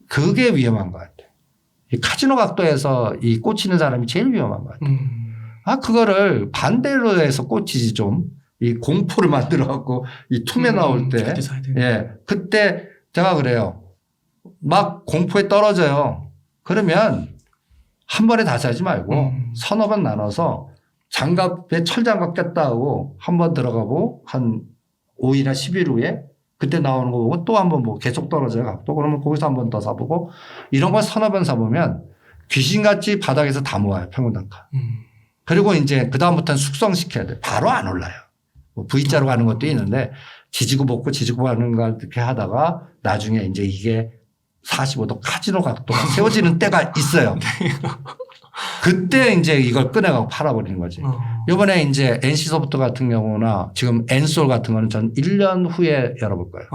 그게 위험한 것 같아요. 이 카지노 각도에서 이 꽂히는 사람이 제일 위험한 것 같아요. 그거를 반대로 해서 꽂히지 좀. 이 공포를 만들어 갖고 이 툼에 나올 때. 그때 제가 그래요. 막 공포에 떨어져요. 그러면 한 번에 다 사지 말고 서너 번 나눠서 장갑에 철장갑 꼈다 하고 한 번 들어가고 한 5일이나 10일 후에 그때 나오는 거 보고 또 한 번 뭐 계속 떨어져요. 각도. 그러면 거기서 한 번 더 사보고 이런 걸 서너 번 사보면 귀신같이 바닥에서 다 모아요. 평균단가. 그리고 이제 그다음부터는 숙성시켜야 돼요. 바로 안 올라요. 뭐 V자로 가는 것도 있는데 지지고 볶고 지지고 가는 거 이렇게 하다가 나중에 이제 이게 45도 카지노 각도가 세워지는 때가 있어요. 그때 이제 이걸 꺼내가고 팔아버리는 거지. 이번에 이제 NC소프트 같은 경우나 지금 엔솔 같은 거는 전 1년 후에 열어볼 거예요.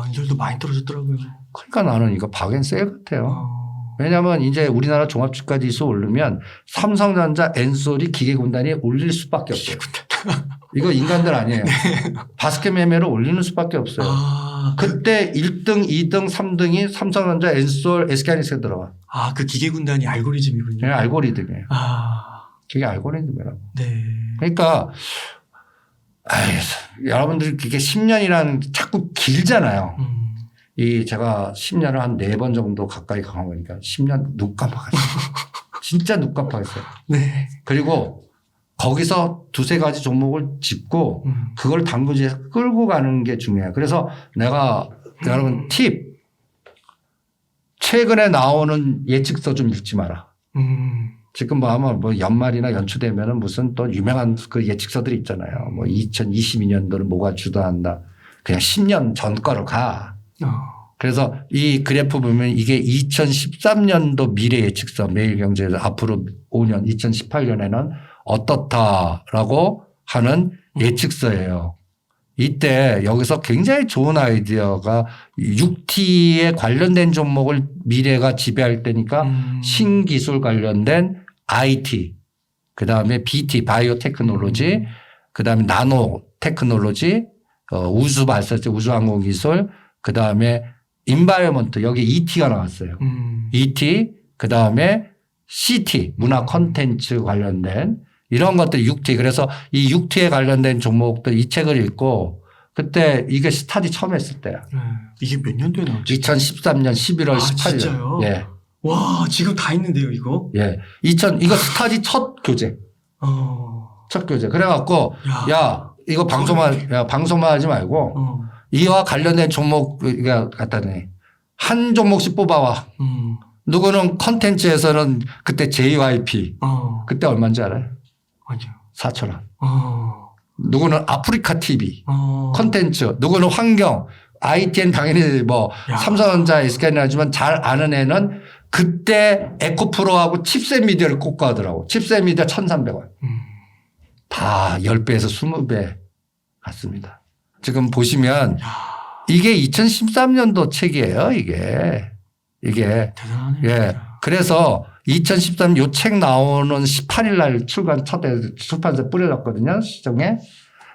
엔솔도 많이 떨어졌더라고요. 그러니까 나는 이거 박앤셀 같아요. 왜냐하면 이제 우리나라 종합주가지수 오르면 삼성전자, 엔솔이 기계군단이 올릴 수밖에 없어요. 이거 인간들 아니에요. 바스켓 매매로 올리는 수밖에 없어요. 그때 1등, 2등, 3등이 삼성전자, 엔솔, SK하이닉스에 들어가. 그 기계군단이 알고리즘이군요. 네, 알고리즘이에요. 그게 알고리즘이라고. 네. 그러니까 여러분들 그게 10년이라는 자꾸 길잖아요. 제가 10년을 한 4번 정도 가까이 강한 거니까 10년 눈 깜빡했어요. 진짜 눈 깜빡했어요. 네. 그리고 거기서 두세 가지 종목을 짚고 그걸 당구지에서 끌고 가는 게 중요해요. 그래서 내가 여러분 팁. 최근에 나오는 예측서 좀 읽지 마라. 지금 뭐 아마 뭐 연말이나 연초 되면은 무슨 또 유명한 그 예측서들이 있잖아요. 뭐 2022년도는 뭐가 주도한다. 그냥 10년 전 거로 가. 그래서 이 그래프 보면 이게 2013년도 미래 예측서 매일경제에서 앞으로 5년 2018년에는 어떻다라고 하는 예측서예요. 이때 여기서 굉장히 좋은 아이디어가 6T에 관련된 종목을 미래가 지배할 때니까 신기술 관련된 IT, 그다음에 BT, 바이오 테크놀로지, 그다음에 나노 테크놀로지, 우주 발사체, 우주항공 기술, 그다음에 인바이어먼트 여기 ET가 나왔어요. ET, 그다음에 CT, 문화 콘텐츠 관련된 이런 것들 6T. 그래서 이 6T에 관련된 종목들 이 책을 읽고 그때 이게 스타디 처음 했을 때야. 이게 몇 년도에 나왔지? 2013년 11월 18일. 진짜요? 예. 와, 지금 다 있는데요, 이거? 예. 이거 스타디 첫 교재. 첫 교재. 그래갖고 야, 이거 방송만 하지 말고 이와 관련된 종목 갖다 내. 한 종목씩 뽑아와. 누구는 컨텐츠에서는 그때 JYP. 그때 얼마인지 알아요? 아니요. 4,000원. 누구는 아프리카 TV. 컨텐츠. 누구는 환경. ITN 당연히 뭐 삼성전자, SK는 하지만 잘 아는 애는 그때 에코프로하고 칩셋 미디어를 꽂고 하더라고. 칩셋 미디어 1,300원. 다 10배에서 20배 같습니다. 지금 보시면 이게 2013년도 책이에요, 이게. 대단하네요. 예. 그래서 2013 요 책 나오는 18일 날 출간 출판사에 뿌려졌거든요, 시정에.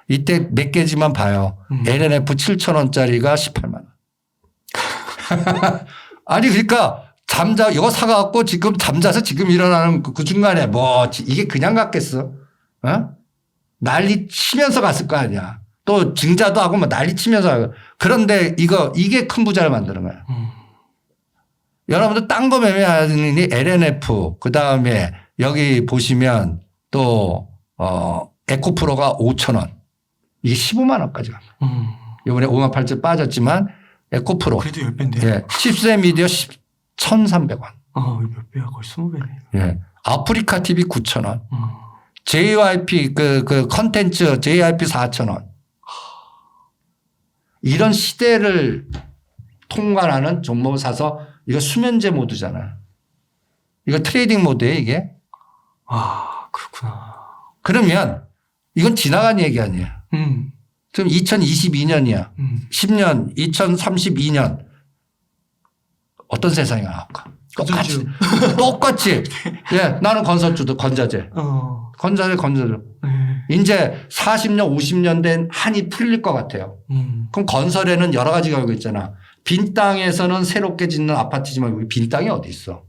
이때 몇 개지만 봐요. NNF 7,000원짜리가 18만 원. 아니, 그러니까 이거 사갖고 지금 잠자서 지금 일어나는 그 중간에 뭐 이게 그냥 갔겠어? 어? 난리 치면서 갔을 거 아니야. 또 증자도 하고 뭐 난리 치면서 하고. 그런데 이게 큰 부자를 만드는 거야. 여러분들 딴 거 매매하니 LNF 그다음에 여기 보시면 또 에코프로가 5,000원. 이게 15만 원까지 갑니다. 이번에 5만 8천 빠졌지만 에코프로. 그래도 10배인데요. 예. 칩셋 미디어 1,300원. 몇 배야? 거의 20배네. 예. 아프리카 TV 9,000원. JYP 그 컨텐츠 JYP 4,000원. 이런 시대를 통과하는 종목을 사서 이거 수면제 모드잖아. 이거 트레이딩 모드예요, 이게. 그렇구나. 그러면 이건 지나간 얘기 아니에요. 지금 2022년이야. 10년, 2032년 어떤 세상이 나올까? 똑같이. 똑같이. 예, 나는 건설주도 건자재. 건자재. 이제 40년, 50년 된 한이 풀릴 것 같아요. 그럼 건설에는 여러 가지 결과 있잖아. 빈 땅에서는 새롭게 짓는 아파트지만 여기 빈 땅이 어디 있어?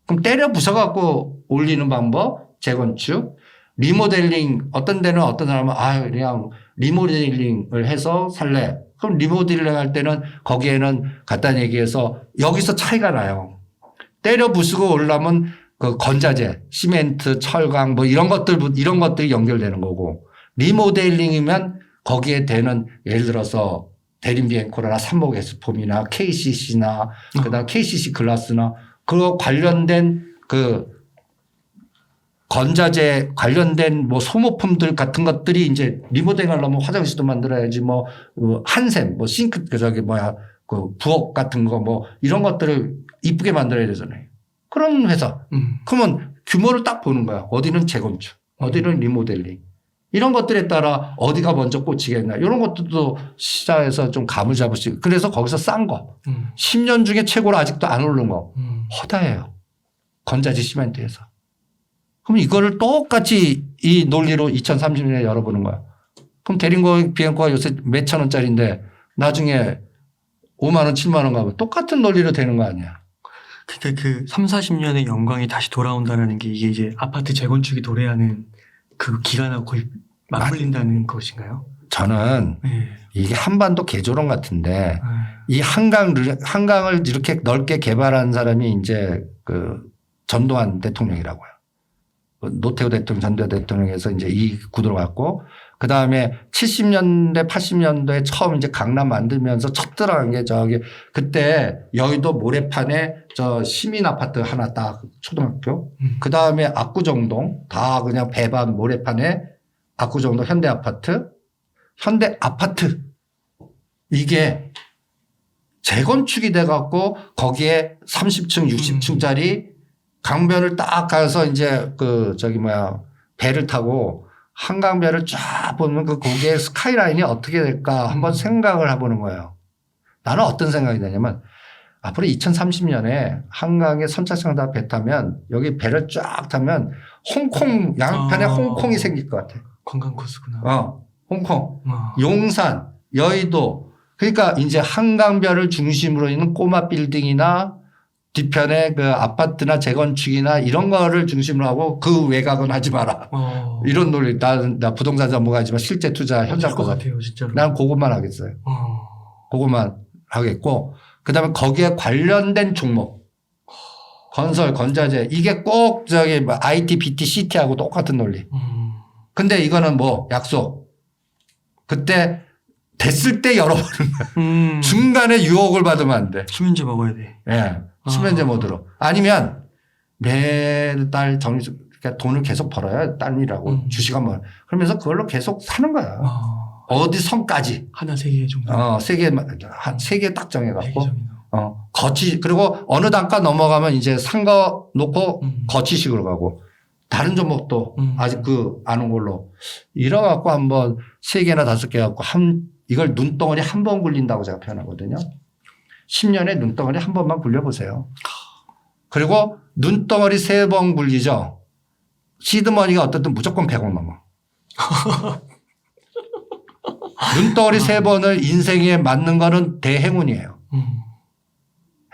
그럼 때려 부숴갖고 올리는 방법, 재건축, 리모델링, 어떤 데는 어떤 사람은 그냥 리모델링을 해서 살래. 그럼 리모델링 할 때는 거기에는 간단히 얘기해서 여기서 차이가 나요. 때려 부수고 올라면 그 건자재, 시멘트, 철강 뭐 이런 것들이 연결되는 거고 리모델링이면 거기에 되는 예를 들어서 대림비엔코나 삼목에스폼이나 KCC나 그다음 KCC 글라스나 그 관련된 그 건자재 관련된 뭐 소모품들 같은 것들이 이제 리모델링 하려면 화장실도 만들어야지 뭐 한샘 뭐 싱크 그 부엌 같은 거 뭐 이런 것들을 이쁘게 만들어야 되잖아요. 그런 회사. 그러면 규모를 딱 보는 거야. 어디는 재건축, 어디는 리모델링. 이런 것들에 따라 어디가 먼저 꽂히겠나. 이런 것들도 시장에서 좀 감을 잡을 수 있고. 그래서 거기서 싼 거. 10년 중에 최고로 아직도 안 오른 거. 허다해요. 건자재 시멘트에서. 그럼 이거를 똑같이 이 논리로 2030년에 열어보는 거야. 그럼 대림고 비행코가 요새 몇천 원짜리인데 나중에 5만 원, 7만 원 가면 똑같은 논리로 되는 거 아니야. 그러니까 그 3, 40년의 영광이 다시 돌아온다는 게 이게 이제 아파트 재건축이 도래하는 그 기간하고 거의 맞물린다는 것인가요? 저는 네. 이게 한반도 개조론 같은데 이 한강을 이렇게 넓게 개발한 사람이 이제 그 전두환 대통령이라고요. 노태우 대통령, 전두환 대통령에서 이제 이 구도로 갔고 그 다음에 70년대, 80년대에 처음 이제 강남 만들면서 첫 들어간 게 저기 그때 여의도 모래판에 저 시민 아파트 하나 딱 초등학교 그 다음에 압구정동 다 그냥 배반 모래판에 압구정동 현대 아파트 이게 재건축이 돼 갖고 거기에 30층, 60층짜리 강변을 딱 가서 이제 배를 타고 한강변을 쫙 보면 그 거기에 스카이라인이 어떻게 될까 한번 생각을 해보는 거예요. 나는 어떤 생각이 드냐면 앞으로 2030년에 한강에 선착장 다 배 타면 여기 배를 쫙 타면 홍콩 양편에 홍콩이 생길 것 같아. 관광 코스구나. 홍콩, 용산, 여의도. 그러니까 이제 한강변을 중심으로 있는 꼬마 빌딩이나 뒤편에 그 아파트나 재건축이나 이런 거를 중심으로 하고 그 외곽은 하지 마라. 이런 논리. 나 부동산 전문가지만 실제 투자 현장 것 같아요, 진짜로. 난 그것만 하겠어요. 그것만 하겠고. 그다음에 거기에 관련된 종목. 건설, 건자재. 이게 꼭 IT, BT, CT하고 똑같은 논리. 근데 이거는 뭐 약속. 그때 됐을 때 열어보는 거야. 중간에 유혹을 받으면 안 돼. 수면제 먹어야 돼. 예. 수면제 모드로. 아니면 매달 그러니까 돈을 계속 벌어야 딴 일하고 주식을 뭐 그러면서 그걸로 계속 사는 거야. 어디 선까지. 하나 3개 정도. 세 개 딱 정해갖고. 그리고 어느 단가 넘어가면 이제 산 거 놓고 거치식으로 가고 다른 종목도 아직 안 온 걸로. 이래갖고 한번 3개나 5개 갖고 이걸 눈덩어리 한 번 굴린다고 제가 표현하거든요. 10년에 눈덩어리 한 번만 굴려보세요. 그리고 눈덩어리 3번 굴리죠. 시드머니가 어떻든 무조건 100억 넘어. 눈덩어리 3번을 인생에 맞는 거는 대행운이에요.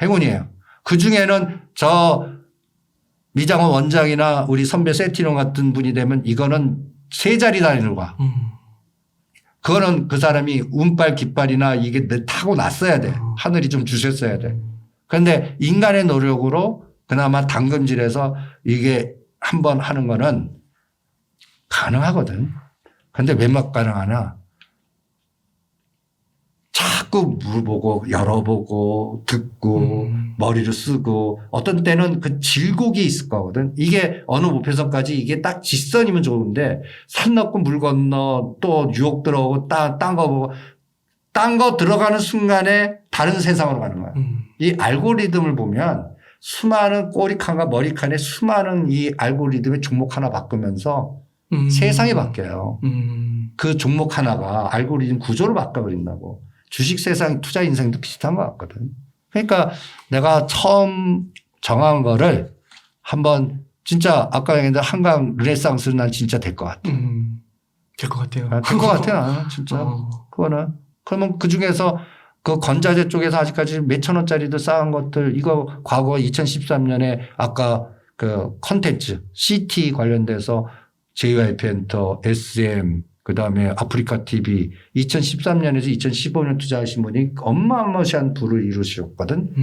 행운이에요. 그 중에는 저 미장원 원장이나 우리 선배 세티론 같은 분이 되면 이거는 세 자리 단위로 가. 그거는 그 사람이 운빨 깃발이나 이게 타고 났어야 돼. 하늘이 좀 주셨어야 돼. 그런데 인간의 노력으로 그나마 당근질해서 이게 한번 하는 거는 가능하거든. 그런데 왜 못 가능하나? 자꾸 물어보고 열어보고 듣고 머리를 쓰고 어떤 때는 그 질곡이 있을 거거든. 이게 어느 목표선까지 이게 딱 직선이면 좋은데 산 넘고 물 건너 또 유혹 들어오고 딴 거 보고 딴 거 들어가는 순간에 다른 세상으로 가는 거야. 이 알고리즘을 보면 수많은 꼬리칸과 머리칸에 수많은 이 알고리즘의 종목 하나 바꾸면서 세상이 바뀌어요. 그 종목 하나가 알고리즘 구조를 바꿔버린다고. 주식 세상 투자 인생도 비슷한 것 같거든. 그러니까 내가 처음 정한 거를 한번 진짜 아까 얘기했는데 한강 르네상스는 난 진짜 될 것 같아. 될 것 같아요. 될 것 같아 나는 진짜. 그거는. 그러면 그중에서 그 건자재 쪽에서 아직까지 몇천 원짜리도 쌓은 것들 이거 과거 2013년에 아까 그 컨텐츠 CT 관련돼서 JYP 엔터, SM 그다음에 아프리카 TV 2013년에서 2015년 투자하신 분이 어마어마한 부를 이루셨거든.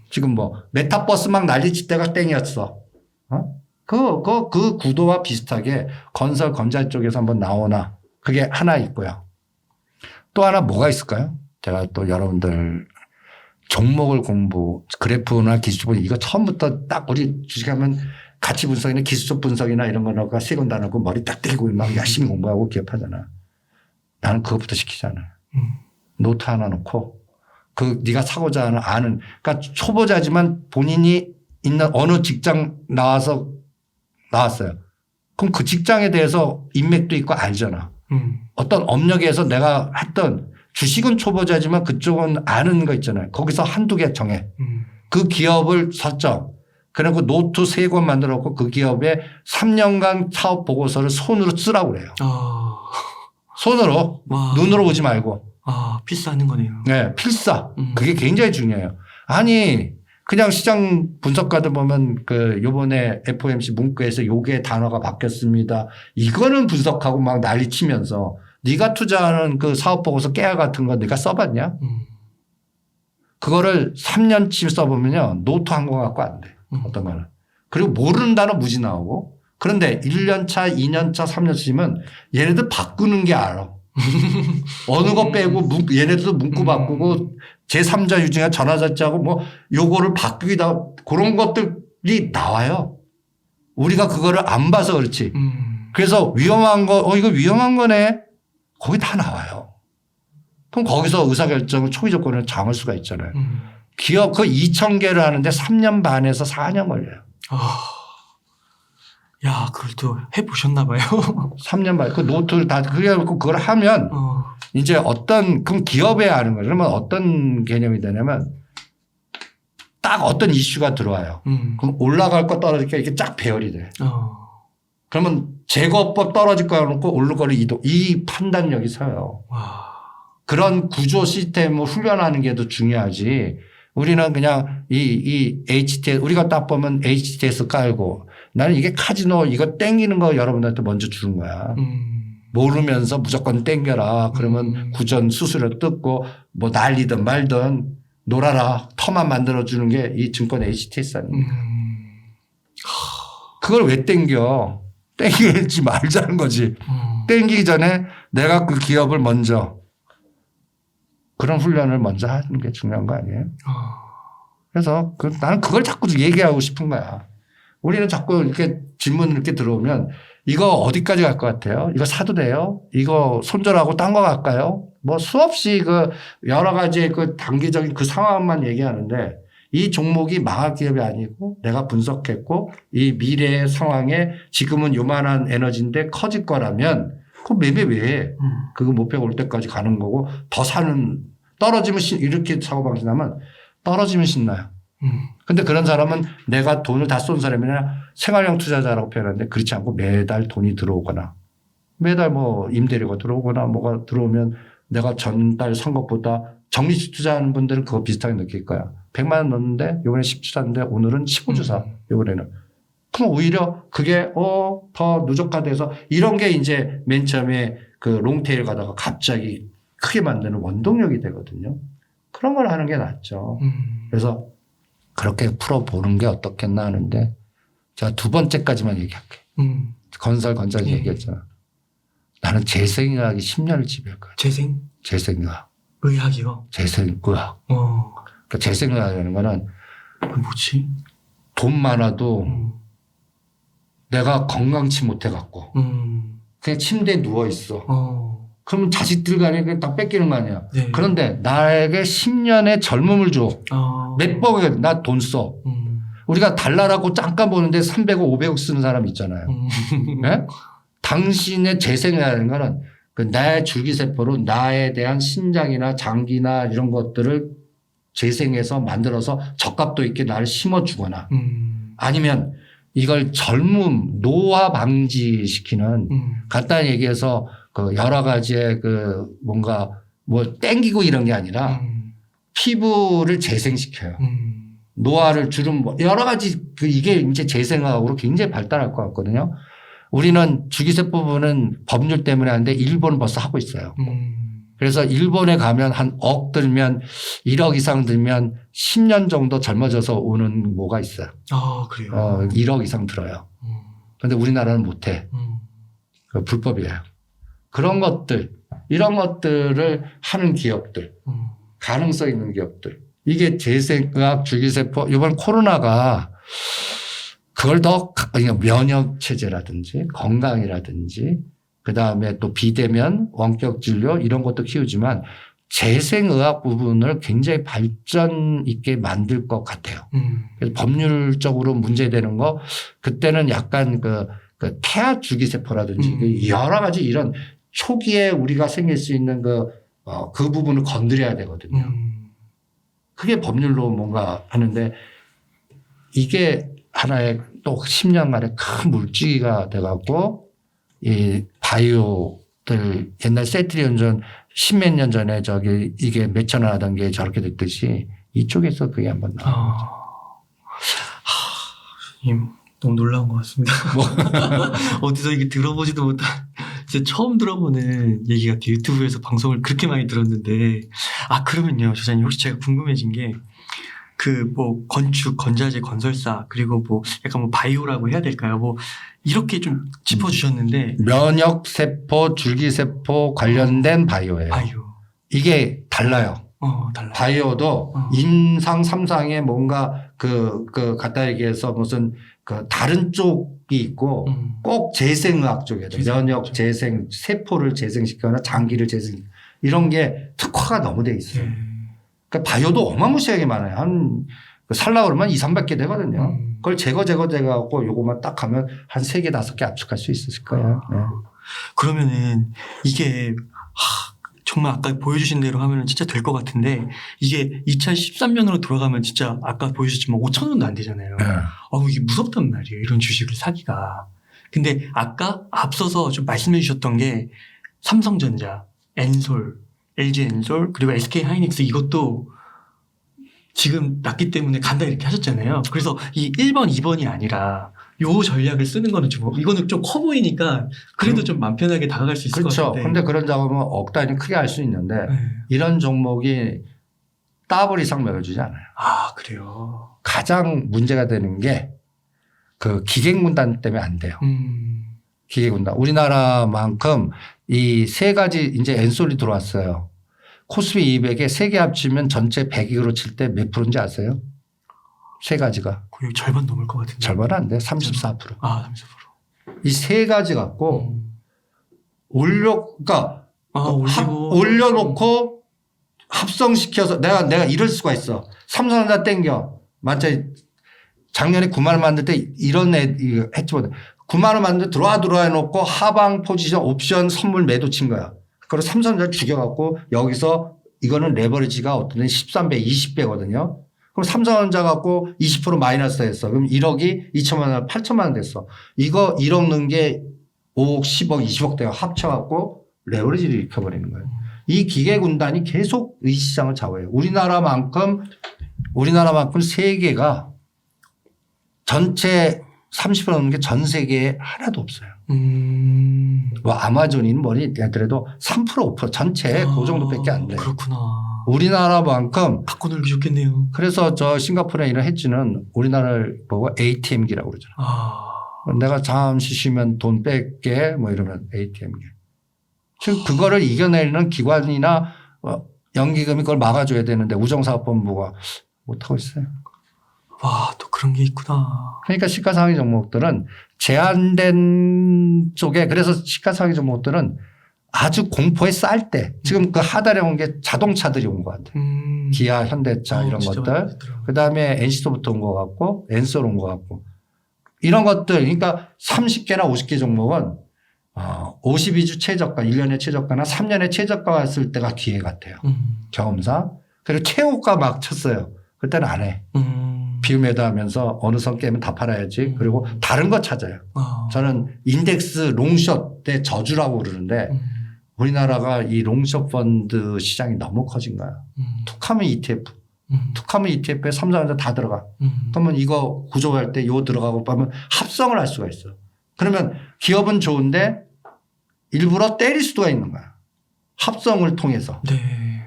지금 뭐 메타버스 막 난리칠 때가 땡이었어. 그 구도와 비슷하게 건설 건자 쪽에서 한번 나오나 그게 하나 있고요. 또 하나 뭐가 있을까요? 제가 또 여러분들 종목을 그래프나 기술적 이거 처음부터 딱 우리 주식하면 가치 분석이나 기술적 분석이나 이런 거가 세건 다 넣고 머리 딱 떼고 막 열심히 공부하고 기업하잖아. 나는 그것부터 시키잖아. 노트 하나 놓고 네가 사고자 하는 아는 그러니까 초보자지만 본인이 있는 어느 직장 나왔어요. 그럼 그 직장에 대해서 인맥도 있고 알잖아. 어떤 업력에서 내가 했던 주식은 초보자지만 그쪽은 아는 거 있잖아요. 거기서 한두 개 정해. 그 기업을 설정. 그리고 노트 3권 만들었고 그 기업에 3년간 사업 보고서를 손으로 쓰라고 그래요. 손으로. 와. 눈으로 보지 말고. 필사하는 거네요. 네, 필사. 그게 굉장히 중요해요. 아니 그냥 시장 분석가들 보면 그 요번에 FOMC 문구에서 요게 단어가 바뀌었습니다. 이거는 분석하고 막 난리치면서 네가 투자하는 그 사업 보고서 깨알 같은 거 네가 써봤냐? 그거를 3년치 써보면요. 노트 한 거 갖고 안 돼. 어떤 거는. 그리고 모르는 단어 무지 나오고 그런데 1년 차, 2년 차, 3년 차면 얘네들 바꾸는 게 알아. 어느 거 빼고 얘네들도 문구 바꾸고 제3자 유증이나 전화자자하고 뭐 요거를 바꾸기다 그런 것들이 나와요. 우리가 그거를 안 봐서 그렇지. 그래서 위험한 거, 이거 위험한 거네. 거기 다 나와요. 그럼 거기서 의사결정을 초기 조건을 정할 수가 있잖아요. 기업 그 2,000개를 하는데 3년 반에서 4년 걸려요. 야, 그걸 또 해보셨나 봐요. 3년 반. 그 노트를 다, 그걸 하면 이제 그럼 기업에 하는 거예요. 그러면 어떤 개념이 되냐면 딱 어떤 이슈가 들어와요. 그럼 올라갈 거 떨어질 거 이렇게 쫙 배열이 돼. 그러면 제거법 떨어질 거 놓고 오를 거를 이동. 이 판단력이 서요. 그런 구조 시스템을 훈련하는 게 더 중요하지. 우리는 그냥 이 HTS, 우리가 딱 보면 HTS 깔고 나는 이게 카지노 이거 땡기는 거 여러분들한테 먼저 주는 거야. 모르면서 무조건 땡겨라. 그러면 구전 수수료 뜯고 뭐 날리든 말든 놀아라. 터만 만들어주는 게 이 증권 HTS 아닙니까? 그걸 왜 땡겨? 땡기지 말자는 거지. 땡기기 전에 내가 그 기업을 먼저 그런 훈련을 먼저 하는 게 중요한 거 아니에요? 그래서 나는 그걸 자꾸 얘기하고 싶은 거야. 우리는 자꾸 이렇게 질문 이렇게 들어오면 이거 어디까지 갈 것 같아요? 이거 사도 돼요? 이거 손절하고 딴 거 갈까요? 뭐 수없이 그 여러 가지 그 단기적인 그 상황만 얘기하는데 이 종목이 망할 기업이 아니고 내가 분석했고 이 미래의 상황에 지금은 요만한 에너지인데 커질 거라면 그 매매 왜 그거 목표 올 때까지 가는 거고 더 사는 떨어지면 이렇게 사고방식하면 떨어지면 신나요. 근데 그런 사람은 내가 돈을 다 쏜 사람이나 생활형 투자자라고 표현하는데 그렇지 않고 매달 돈이 들어오거나 매달 뭐 임대료가 들어오거나 뭐가 들어오면 내가 전달 산 것보다 정리식 투자하는 분들은 그거 비슷하게 느낄 거야. 100만 원 넣었는데 이번에 10주 샀는데 오늘은 15주 사. 이번에는. 그럼 오히려 그게 더 누적화돼서 이런 게 이제 맨 처음에 그 롱테일 가다가 갑자기 크게 만드는 원동력이 되거든요. 그런 걸 하는 게 낫죠. 그래서 그렇게 풀어보는 게 어떻겠나 하는데 제가 두 번째까지만 얘기할게요. 건설 예. 얘기했잖아. 나는 재생의학이 10년을 지배할 거야. 재생의학. 의학이요? 재생의학. 어. 그러니까 재생의학이라는 거는 그 뭐지? 돈 많아도 내가 건강치 못해갖고 그냥 침대에 누워있어. 그러면 자식들 간에 그냥 다 뺏기는 거 아니야. 네. 그런데 나에게 10년의 젊음을 줘. 몇 번에 나 돈 써. 우리가 달러라고 잠깐 보는데 300억, 500억 쓰는 사람 있잖아요. 네? 당신의 재생이라는 거는 그 나의 줄기세포로 나에 대한 신장이나 장기나 이런 것들을 재생해서 만들어서 적합도 있게 나를 심어주거나 아니면 이걸 젊음, 노화 방지시키는 간단히 얘기해서 그 여러 가지의 그 뭔가 뭐 땡기고 이런 게 아니라 피부를 재생시켜요. 노화를 주름 뭐 여러 가지 그 이게 이제 재생학으로 굉장히 발달할 것 같거든요. 우리는 주기세포부는 법률 때문에 하는데 일본은 벌써 하고 있어요. 그래서 일본에 가면 한 억 들면 1억 이상 들면 10년 정도 젊어져서 오는 뭐가 있어요. 아, 그래요? 1억 이상 들어요. 그런데 우리나라는 못해. 불법이에요. 그런 것들, 이런 것들을 하는 기업들, 가능성 있는 기업들. 이게 재생의학 줄기세포, 이번 코로나가 그걸 더 면역체제라든지 건강이라든지 그다음에 또 비대면 원격 진료 이런 것도 키우지만 재생의학 부분을 굉장히 발전 있게 만들 것 같아요. 그래서 법률적으로 문제되는 거 그때는 약간 그 태아 줄기세포라든지 여러 가지 이런 초기에 우리가 생길 수 있는 그 부분을 건드려야 되거든요. 그게 법률로 뭔가 하는데 이게 하나의 또 10년간의 큰 물지가 돼갖고 이 바이오들 옛날 세트리온전 10몇 년 전에 이게 몇천 원 하던 게 저렇게 됐듯이 이쪽에서 그게 한번 나온 거죠. 너무 놀라운 것 같습니다. 어디서 이게 들어보지도 못한, 진짜 처음 들어보는 얘기 같아요. 유튜브에서 방송을 그렇게 많이 들었는데. 그러면요, 저자님 혹시 제가 궁금해진 게, 뭐, 건축, 건자재, 건설사, 그리고 뭐, 약간 뭐, 바이오라고 해야 될까요? 뭐, 이렇게 좀 짚어주셨는데. 면역세포, 줄기세포 관련된 바이오예요. 바이오. 이게 달라요. 달라요. 바이오도 임상 3상에 뭔가 갖다 얘기해서 무슨 다른 쪽이 있고 꼭 재생의학 쪽이에요. 면역 재생, 세포를 재생시키거나 장기를 재생, 이런 게 특화가 너무 돼 있어요. 그러니까 바이오도 어마무시하게 많아요. 살라 그러면 2, 300개 되거든요. 그걸 제거돼갖고 요거만 딱 하면 한 3개, 5개 압축할 수 있을 거예요. 네. 그러면은 이게, 정말 아까 보여주신 대로 하면 진짜 될 것 같은데 이게 2013년으로 돌아가면 진짜 아까 보여주셨지만 5천 원도 안 되잖아요. 네. 이게 무섭단 말이에요. 이런 주식을 사기가. 근데 아까 앞서서 좀 말씀해 주셨던 게 삼성전자, 엔솔, LG 엔솔 그리고 SK 하이닉스 이것도 지금 났기 때문에 간다 이렇게 하셨잖아요. 그래서 이 1번, 2번이 아니라 요 전략을 쓰는 거는 좀 이거는 좀 커 보이니까 그래도 좀 맘 편하게 다가갈 수 있을 것 그렇죠. 같은데. 근데 그런 작업은 억 단위 크게 할 수 있는데 네. 이런 종목이 더블 이상 매겨주지 않아요. 그래요. 가장 문제가 되는 게 그 기계군단 때문에 안 돼요. 기계군단. 우리나라만큼 이 세 가지 이제 엔솔이 들어왔어요. 코스피 200에 3개 합치면 전체 100으로 칠 때 몇 프로인지 아세요? 세 가지가. 거의 절반 넘을 것 같은데. 절반은 안 돼. 34%. 34%. 이 세 가지 갖고 그러니까 올려놓고 합성시켜서 내가 이럴 수가 있어. 삼성전자 땡겨. 맞죠? 작년에 9만 원 만들 때 이런 했지 못 9만 원 만들 때 들어와 해놓고 하방 포지션 옵션 선물 매도 친 거야. 그리고 삼성전자 죽여갖고 여기서 이거는 레버리지가 어떤 13배, 20배거든요. 그럼 삼성전자 갖고 20% 마이너스 했어. 그럼 1억이 2천만 원, 8천만 원 됐어. 이거 1억 넣은 게 5억, 10억, 20억 대가 합쳐갖고 레버리지를 일으켜버리는 거예요. 이 기계군단이 계속 이 시장을 좌우해요. 우리나라만큼 세계가 전체 30% 넘는 게 전 세계에 하나도 없어요. 뭐 아마존인 뭐니 하더라도 3% 5% 전체 그 정도밖에 안 돼요. 그렇구나. 우리나라만큼 바꿔 놀기 좋겠네요. 그래서 저 싱가포르에 이런 헤지는 우리나라를 보고 ATM기라고 그러잖아요. 내가 잠시 쉬면 돈 뺄게 뭐 이러면 ATM기. 지금 그거를 이겨내는 기관이나 연기금이 그걸 막아줘야 되는데 우정사업본부가 못하고 있어요. 와, 또 그런 게 있구나. 그러니까 시가상위 종목들은 제한된 쪽에 그래서 시가상위 종목들은 아주 공포에 쌀 때 지금 그 하달에 온 게 자동차들이 온 것 같아요. 기아, 현대차 이런 것들. 그다음에 NC소프트 온 것 같고 엔솔 온 것 같고 이런 것들 그러니까 30개나 50개 종목은 52주 최저가 1년의 최저가나 3년의 최저가 왔을 때가 기회 같아요. 경험상. 그리고 최고가 막 쳤어요. 그때는 안 해. 비움에다 하면서 어느 선 깨면 다 팔아야지. 그리고 다른 거 찾아요. 저는 인덱스 롱숏 때 저주라고 그러는데 우리나라가 이 롱숏 펀드 시장이 너무 커진 거야. 툭하면 ETF. 툭하면 ETF에 삼성전자 다 들어가. 그러면 이거 구조할 때 요 들어가고 하면 합성을 할 수가 있어. 그러면 기업은 좋은데 일부러 때릴 수가 있는 거야. 합성을 통해서. 네.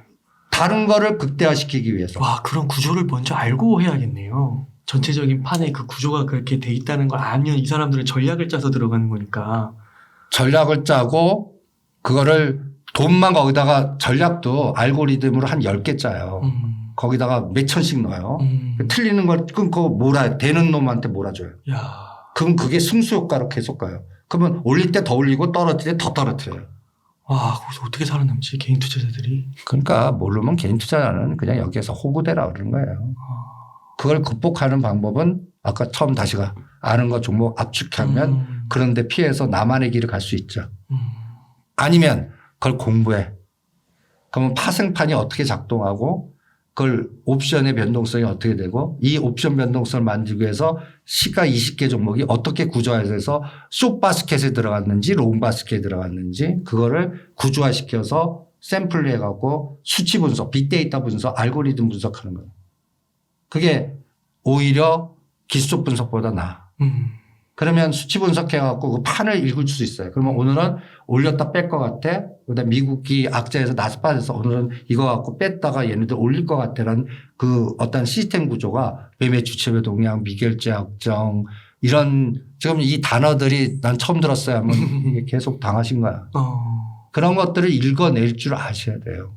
다른 거를 극대화시키기 위해서. 와, 그런 구조를 먼저 알고 해야겠네요. 전체적인 판에 그 구조가 그렇게 돼 있다는 걸 알면 이 사람들은 전략을 짜서 들어가는 거니까. 전략을 짜고 그거를 돈만 거기다가 전략도 알고리즘으로 한 10개 짜요. 거기다가 몇 천씩 넣어요. 틀리는 걸 끊고 되는 놈한테 몰아줘요. 야. 그럼 그게 승수효과로 계속 가요. 그러면 올릴 때 더 올리고 떨어질 때 더 떨어뜨려요. 와, 거기서 어떻게 살아남지? 개인 투자자들이. 그러니까 모르면 개인 투자자는 그냥 여기에서 호구되라 그러는 거예요. 그걸 극복하는 방법은 아까 처음 다시가 아는 거 종목 압축하면 그런데 피해서 나만의 길을 갈 수 있죠. 아니면 그걸 공부해. 그러면 파생판이 어떻게 작동하고 그걸 옵션의 변동성이 어떻게 되고 이 옵션 변동성을 만들기 위해서 시가 20개 종목이 어떻게 구조화해서 숏바스켓에 들어갔는지 롱바스켓에 들어갔는지 그거를 구조화시켜서 샘플을 해갖고 수치 분석, 빅데이터 분석, 알고리즘 분석하는 거예요. 그게 오히려 기술적 분석보다 나아. 그러면 수치 분석해갖고 그 판을 읽을 수 있어요. 그러면 오늘은 올렸다 뺄 것 같아. 그다음에 미국이 악재에서 나스팟에서 오늘은 이거 갖고 뺐다가 얘네들 올릴 것 같아라는 그 어떤 시스템 구조가 매매 주체별 동향, 미결제 확정 이런 지금 이 단어들이 난 처음 들었어요 하면 이게 계속 당하신 거야. 그런 것들을 읽어낼 줄 아셔야 돼요.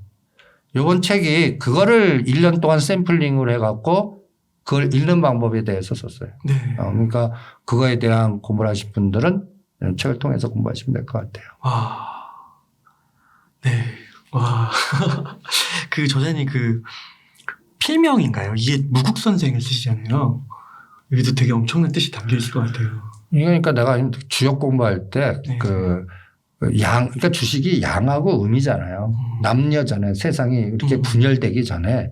이번 책이 그거를 1년 동안 샘플링을 해갖고 그걸 읽는 방법에 대해서 썼어요. 네. 그러니까 그거에 대한 공부를 하실 분들은 이런 책을 통해서 공부하시면 될 것 같아요. 와. 네. 와. 그 저자님 그 필명인가요? 이게 무국선생을 쓰시잖아요. 여기도 되게 엄청난 뜻이 담겨 있을 것 같아요. 그러니까 내가 주역 공부할 때 네. 그러니까 주식이 양하고 음이잖아요. 남녀잖아요. 세상이 이렇게 분열되기 전에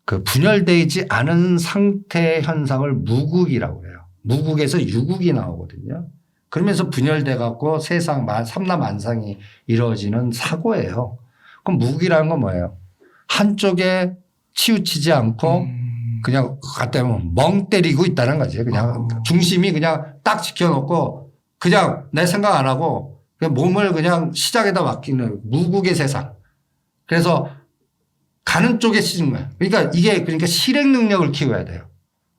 그 분열되지 않은 상태 현상을 무국이라고 해요. 무국에서 유국이 나오거든요. 그러면서 분열돼 갖고 세상 삼라만상이 이루어지는 사고예요. 그럼 무국이라는 건 뭐예요? 한쪽에 치우치지 않고 그냥 갖다 보면 멍 때리고 있다는 거지. 그냥 중심이 그냥 딱 지켜놓고 그냥 내 생각 안 하고 그냥 몸을 그냥 시작에다 맡기는 무국의 세상. 그래서 가는 쪽에 쓰는 거야. 그러니까 이게 그러니까 실행 능력을 키워야 돼요.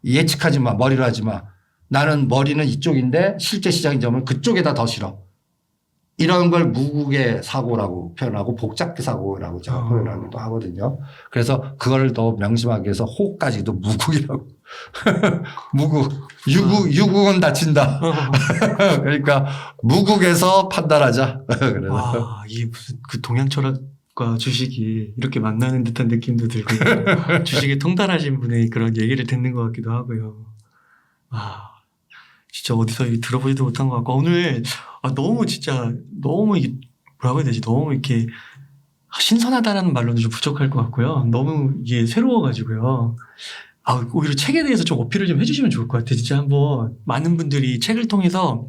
예측하지 마. 머리로 하지 마. 나는 머리는 이쪽인데 실제 시장이 점을 그쪽에다 더 실어. 이런 걸 무국의 사고라고 표현하고 복잡의 사고라고 제가 표현하기도 하거든요. 그래서 그걸 더 명심하기 위해서 호까지도 무국이라고. 무국. 유국은 다친다. 그러니까 무국에서 판단하자. 그래서. 와, 이게 무슨 그 동양 철학과 주식이 이렇게 만나는 듯한 느낌도 들고 주식에 통달하신 분의 그런 얘기를 듣는 것 같기도 하고요. 와, 진짜 어디서 들어보지도 못한 것 같고 오늘 너무 진짜 너무 이게 뭐라고 해야 되지? 너무 이렇게 신선하다라는 말로는 좀 부족할 것 같고요. 너무 이게 새로워가지고요. 오히려 책에 대해서 좀 어필을 좀 해주시면 좋을 것 같아요. 진짜 한번 많은 분들이 책을 통해서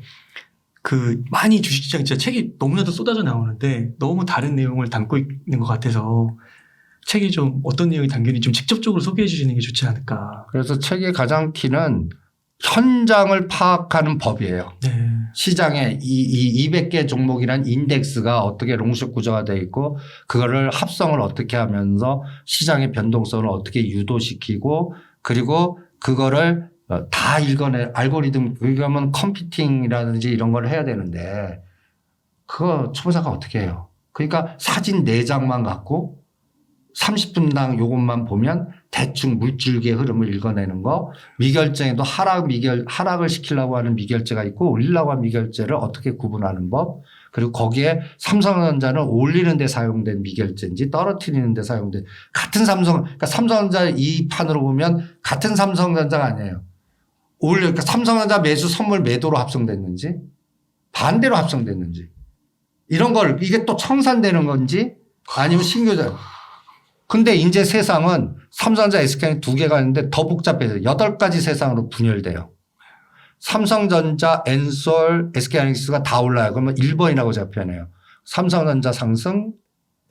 많이 주식시장 진짜 책이 너무나도 쏟아져 나오는데 너무 다른 내용을 담고 있는 것 같아서 책이 좀 어떤 내용이 담겼는지 좀 직접적으로 소개해 주시는 게 좋지 않을까. 그래서 책의 가장 키는 현장을 파악하는 법이에요. 네. 시장에 이 200개 종목이란 인덱스가 어떻게 롱숏 구조가 되어 있고 그거를 합성을 어떻게 하면서 시장의 변동성을 어떻게 유도시키고 그리고 그거를 다 읽어내 알고리즘 그러면 컴퓨팅이라든지 이런 걸 해야 되는데 그거 초보자가 어떻게 해요? 그러니까 사진 4장만 갖고 30분당 요것만 보면 대충 물줄기의 흐름을 읽어내는 거 미결제에도 하락을 시키려고 하는 미결제가 있고 올리려고 하는 미결제를 어떻게 구분하는 법 그리고 거기에 삼성전자는 올리는 데 사용된 미결제인지 떨어뜨리는 데 사용된 같은 그러니까 삼성전자 이 판으로 보면 같은 삼성전자가 아니에요. 그러니까 삼성전자 매수 선물 매도로 합성됐는지 반대로 합성됐는지 이런 걸 이게 또 청산되는 건지 아니면 신규자 근데 이제 세상은 삼성전자 SK는 2개가 있는데 더 복잡해요. 8가지 세상으로 분열돼요. 삼성전자, 엔솔, SK하이닉스가 다 올라요. 그러면 1번이라고 제가 표현해요. 삼성전자 상승,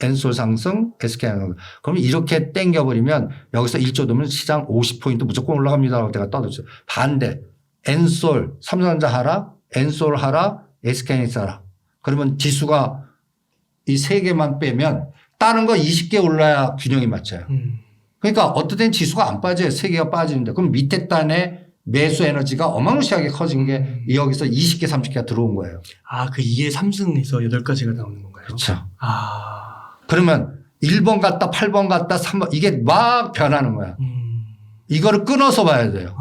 엔솔 상승, SK하이닉스. 그러면 이렇게 땡겨버리면 여기서 1조 되면 시장 50포인트 무조건 올라갑니다라고 내가 떠들죠. 반대. 엔솔, 삼성전자 하락, 엔솔 하락, SK하이닉스 하락. 그러면 지수가 이 3개만 빼면 다른 거 20개 올라야 균형이 맞춰요. 그러니까 어떨 땐 지수가 안 빠져요. 3개가 빠지는데. 그럼 밑에 단에 매수 에너지가 어마무시하게 커진 게 여기서 20개, 30개가 들어온 거예요. 아, 그 2에 3승에서 8가지가 나오는 건가요? 그렇죠. 아. 그러면 1번 갔다 8번 갔다 3번 이게 막 변하는 거야. 이거를 끊어서 봐야 돼요.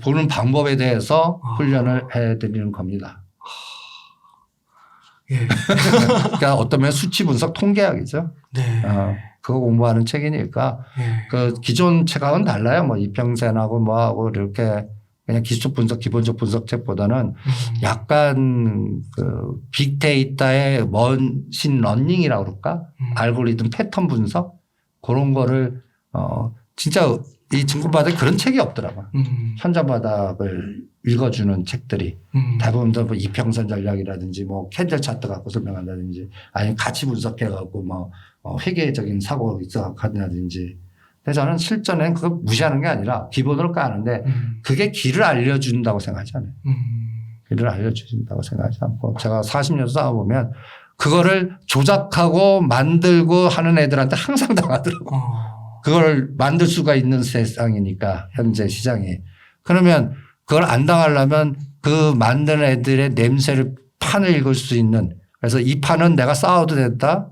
보는 방법에 대해서 훈련을 해드리는 겁니다. 예. 그러니까 어떤 면에 수치 분석 통계학이죠. 네. 그거 공부하는 책이니까 예. 그 기존 책하고는 달라요. 뭐 이평센하고 뭐하고 이렇게 그냥 기초 분석, 기본적 분석 책보다는 약간 그 빅데이터의 머신 러닝이라고 그럴까? 알고리즘 패턴 분석 그런 거를 진짜 이 증권바닥에 그런 책이 없더라고요. 현장 바닥을 읽어주는 책들이 대부분 다 뭐 이평선 전략이라든지 뭐 캔들 차트 갖고 설명한다든지 아니면 가치 분석해 갖고 뭐 회계적인 사고가 있어간다든지. 근데 저는 실전엔 그거 무시하는 게 아니라 기본으로 까는데 그게 길을 알려준다고 생각하지 않아요. 길을 알려준다고 생각하지 않고 제가 40년 싸워보면 그거를 조작하고 만들고 하는 애들한테 항상 당하더라고요. 그걸 만들 수가 있는 세상이니까 현재 시장이. 그러면 그걸 안 당하려면 그 만드는 애들의 냄새를 판을 읽을 수 있는 그래서 이 판은 내가 싸워도 된다.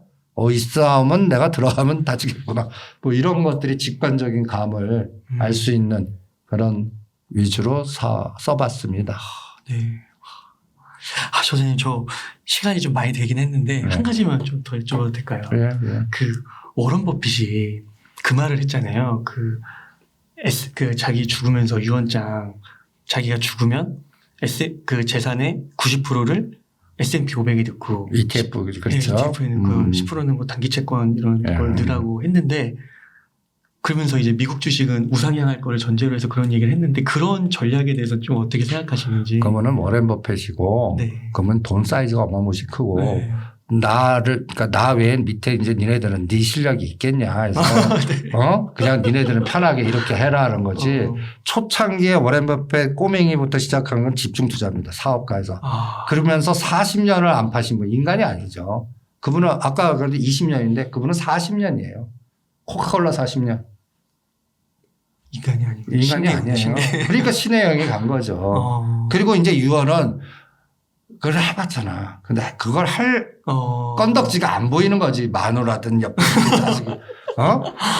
이 싸움은 내가 들어가면 다치겠구나. 뭐 이런 것들이 직관적인 감을 알 수 있는 그런 위주로 써봤습니다. 네. 선생님 저 시간이 좀 많이 되긴 했는데 한 가지만 좀 더 여쭤봐도 될까요? 예, 예. 그 워런 버핏이 그 말을 했잖아요. 그 자기 죽으면서 유언장 자기가 죽으면 그 재산의 90%를 S&P 500에 넣고 ETF 그렇죠. ETF에 넣고 10%는 뭐 단기 채권 이런 걸 넣으라고 했는데 그러면서 이제 미국 주식은 우상향할 거를 전제로 해서 그런 얘기를 했는데 그런 전략에 대해서 좀 어떻게 생각하시는지. 그러면은 워렌 버핏이고 네. 그러면 돈 사이즈가 어마무시 크고 네. 그러니까 나 외엔 밑에 이제 니네들은 네 실력이 있겠냐 해서 네. 그냥 니네들은 편하게 이렇게 해라는 거지. 초창기에 워렌 버핏 꼬맹이부터 시작한 건 집중 투자입니다. 사업가에서. 그러면서 40년을 안 파신 분 인간이 아니죠. 그분은 아까 그래도 20년인데 그분은 40년이에요. 코카콜라 40년. 인간이 아니고 인간이 아니에요. 그러니까 신의 영이 간 거죠. 그리고 이제 유언은 그걸 해봤잖아. 근데 그걸 할 건덕지가 안 보이는 거지. 마누라든 옆에 자식이.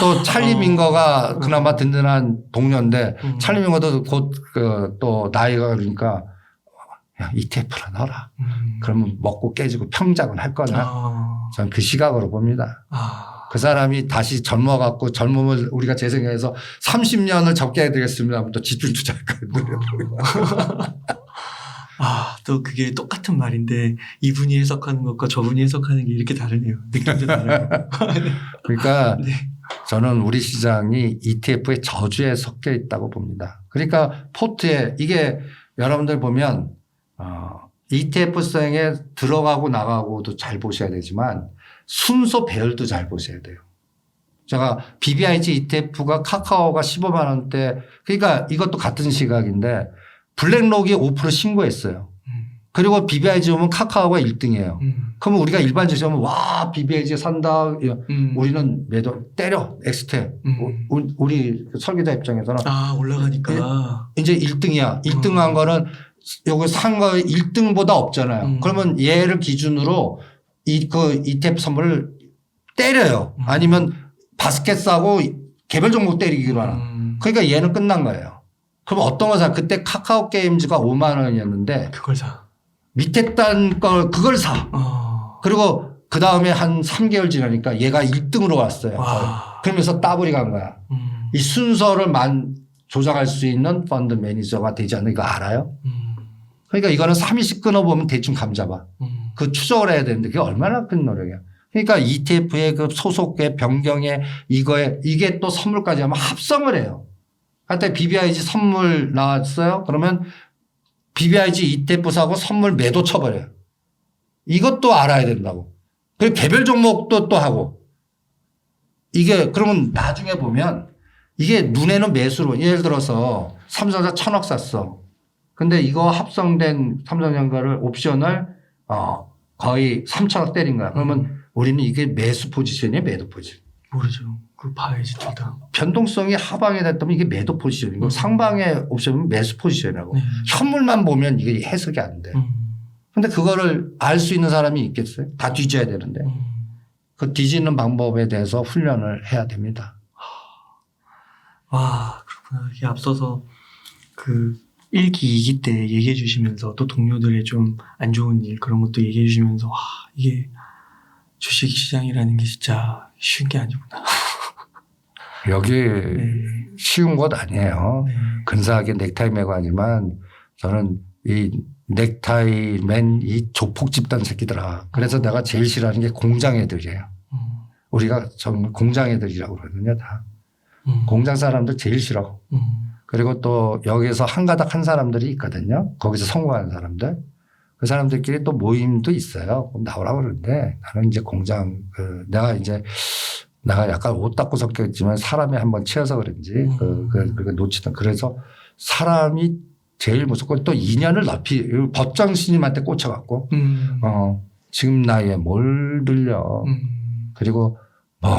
또 찰리 민거가 그나마 든든한 동료인데 찰리 민거도 곧 또 나이가 그러니까 야, ETF로 넣어라. 그러면 먹고 깨지고 평작은 할 거냐. 저는 그 시각으로 봅니다. 그 사람이 다시 젊어갖고 젊음을 우리가 재생해서 30년을 적게 해드리겠습니다. 또 집중 투자할 거예요. 또 그게 똑같은 말인데 이분이 해석하는 것과 저분이 해석하는 게 이렇게 다르네요. 느낌도 다르고. 그러니까 네. 저는 우리 시장이 ETF의 저주에 섞여 있다고 봅니다. 그러니까 포트에 이게 여러분들 보면 ETF 시장에 들어가고 나가고도 잘 보셔야 되지만 순서 배열도 잘 보셔야 돼요. 제가 BBIG ETF가 카카오가 15만 원대 그러니까 이것도 같은 시각인데 블랙록이 5% 신고했어요. 그리고 BBIG 오면 카카오가 1등이에요. 그러면 우리가 일반 주식하면 와 BBIG 산다. 우리는 매도 때려 엑스테. 우리 설계자 입장에서는 올라가니까 이제 1등이야. 1등한 거는 요거 산 거 1등보다 없잖아요. 그러면 얘를 기준으로 그 ETF 선물을 때려요. 아니면 바스켓 싸고 개별 종목 때리기로 하나. 그러니까 얘는 끝난 거예요. 그럼 어떤 거 사? 그때 카카오 게임즈가 5만 원이었는데 그걸 사. 밑에 딴 걸 그걸 사. 그리고 그 다음에 한 3개월 지나니까 얘가 1등으로 왔어요. 그러면서 따블이 간 거야. 이 순서를 조작할 수 있는 펀드 매니저가 되지 않는 거 알아요? 그러니까 이거는 3일씩 끊어보면 대충 감 잡아. 그 추적을 해야 되는데 그게 얼마나 큰 노력이야. 그러니까 ETF의 그 소속의 변경에 이게 또 선물까지 하면 합성을 해요. 한때 BBIG 선물 나왔어요. 그러면 BBIG ETF 사고 선물 매도 쳐버려요. 이것도 알아야 된다고. 그리고 개별 종목도 또 하고. 이게 그러면 나중에 보면 이게 눈에는 매수로 예를 들어서 삼성전자 1,000억 샀어. 근데 이거 합성된 삼성전자를 옵션을 거의 3,000억 때린 거야. 그러면 우리는 이게 매수 포지션이야 매도 포지션. 모르죠. 그거 봐야지 둘 다. 변동성이 하방에 됐다면 이게 매도 포지션이고 상방의 옵션은 매수 포지션이라고. 현물만 보면 이게 해석이 안 돼. 근데 그거를 알 수 있는 사람이 있겠어요? 다 뒤져야 되는데. 그 뒤지는 방법에 대해서 훈련을 해야 됩니다. 와, 그렇구나. 이게 앞서서 그 1기, 2기 때 얘기해 주시면서 또 동료들의 좀 안 좋은 일 그런 것도 얘기해 주시면서 와, 이게 주식 시장이라는 게 진짜 쉬운 게 아니구나. 여기 쉬운 곳 아니에요. 네. 근사하게 넥타이 매고 하지만 저는 이 넥타이 맨 이 조폭 집단 새끼들아. 그래서 내가 제일 싫어하는 게 공장 애들이에요. 우리가 정말 공장 애들이라고 그러거든요. 다. 공장 사람들 제일 싫어. 그리고 또 여기서 한가닥 한 사람들이 있거든요. 거기서 성공하는 사람들. 그 사람들끼리 또 모임도 있어요. 그럼 나오라고 그러는데 나는 이제 공장 내가 약간 오따꾸 섞였지만 사람이 한번 치여서 그런지 그러니까 놓치던 그래서 사람이 제일 무섭고 또 인연을 높이 법정 스님한테 꽂혀갖고 지금 나이에 뭘 들려. 그리고 뭐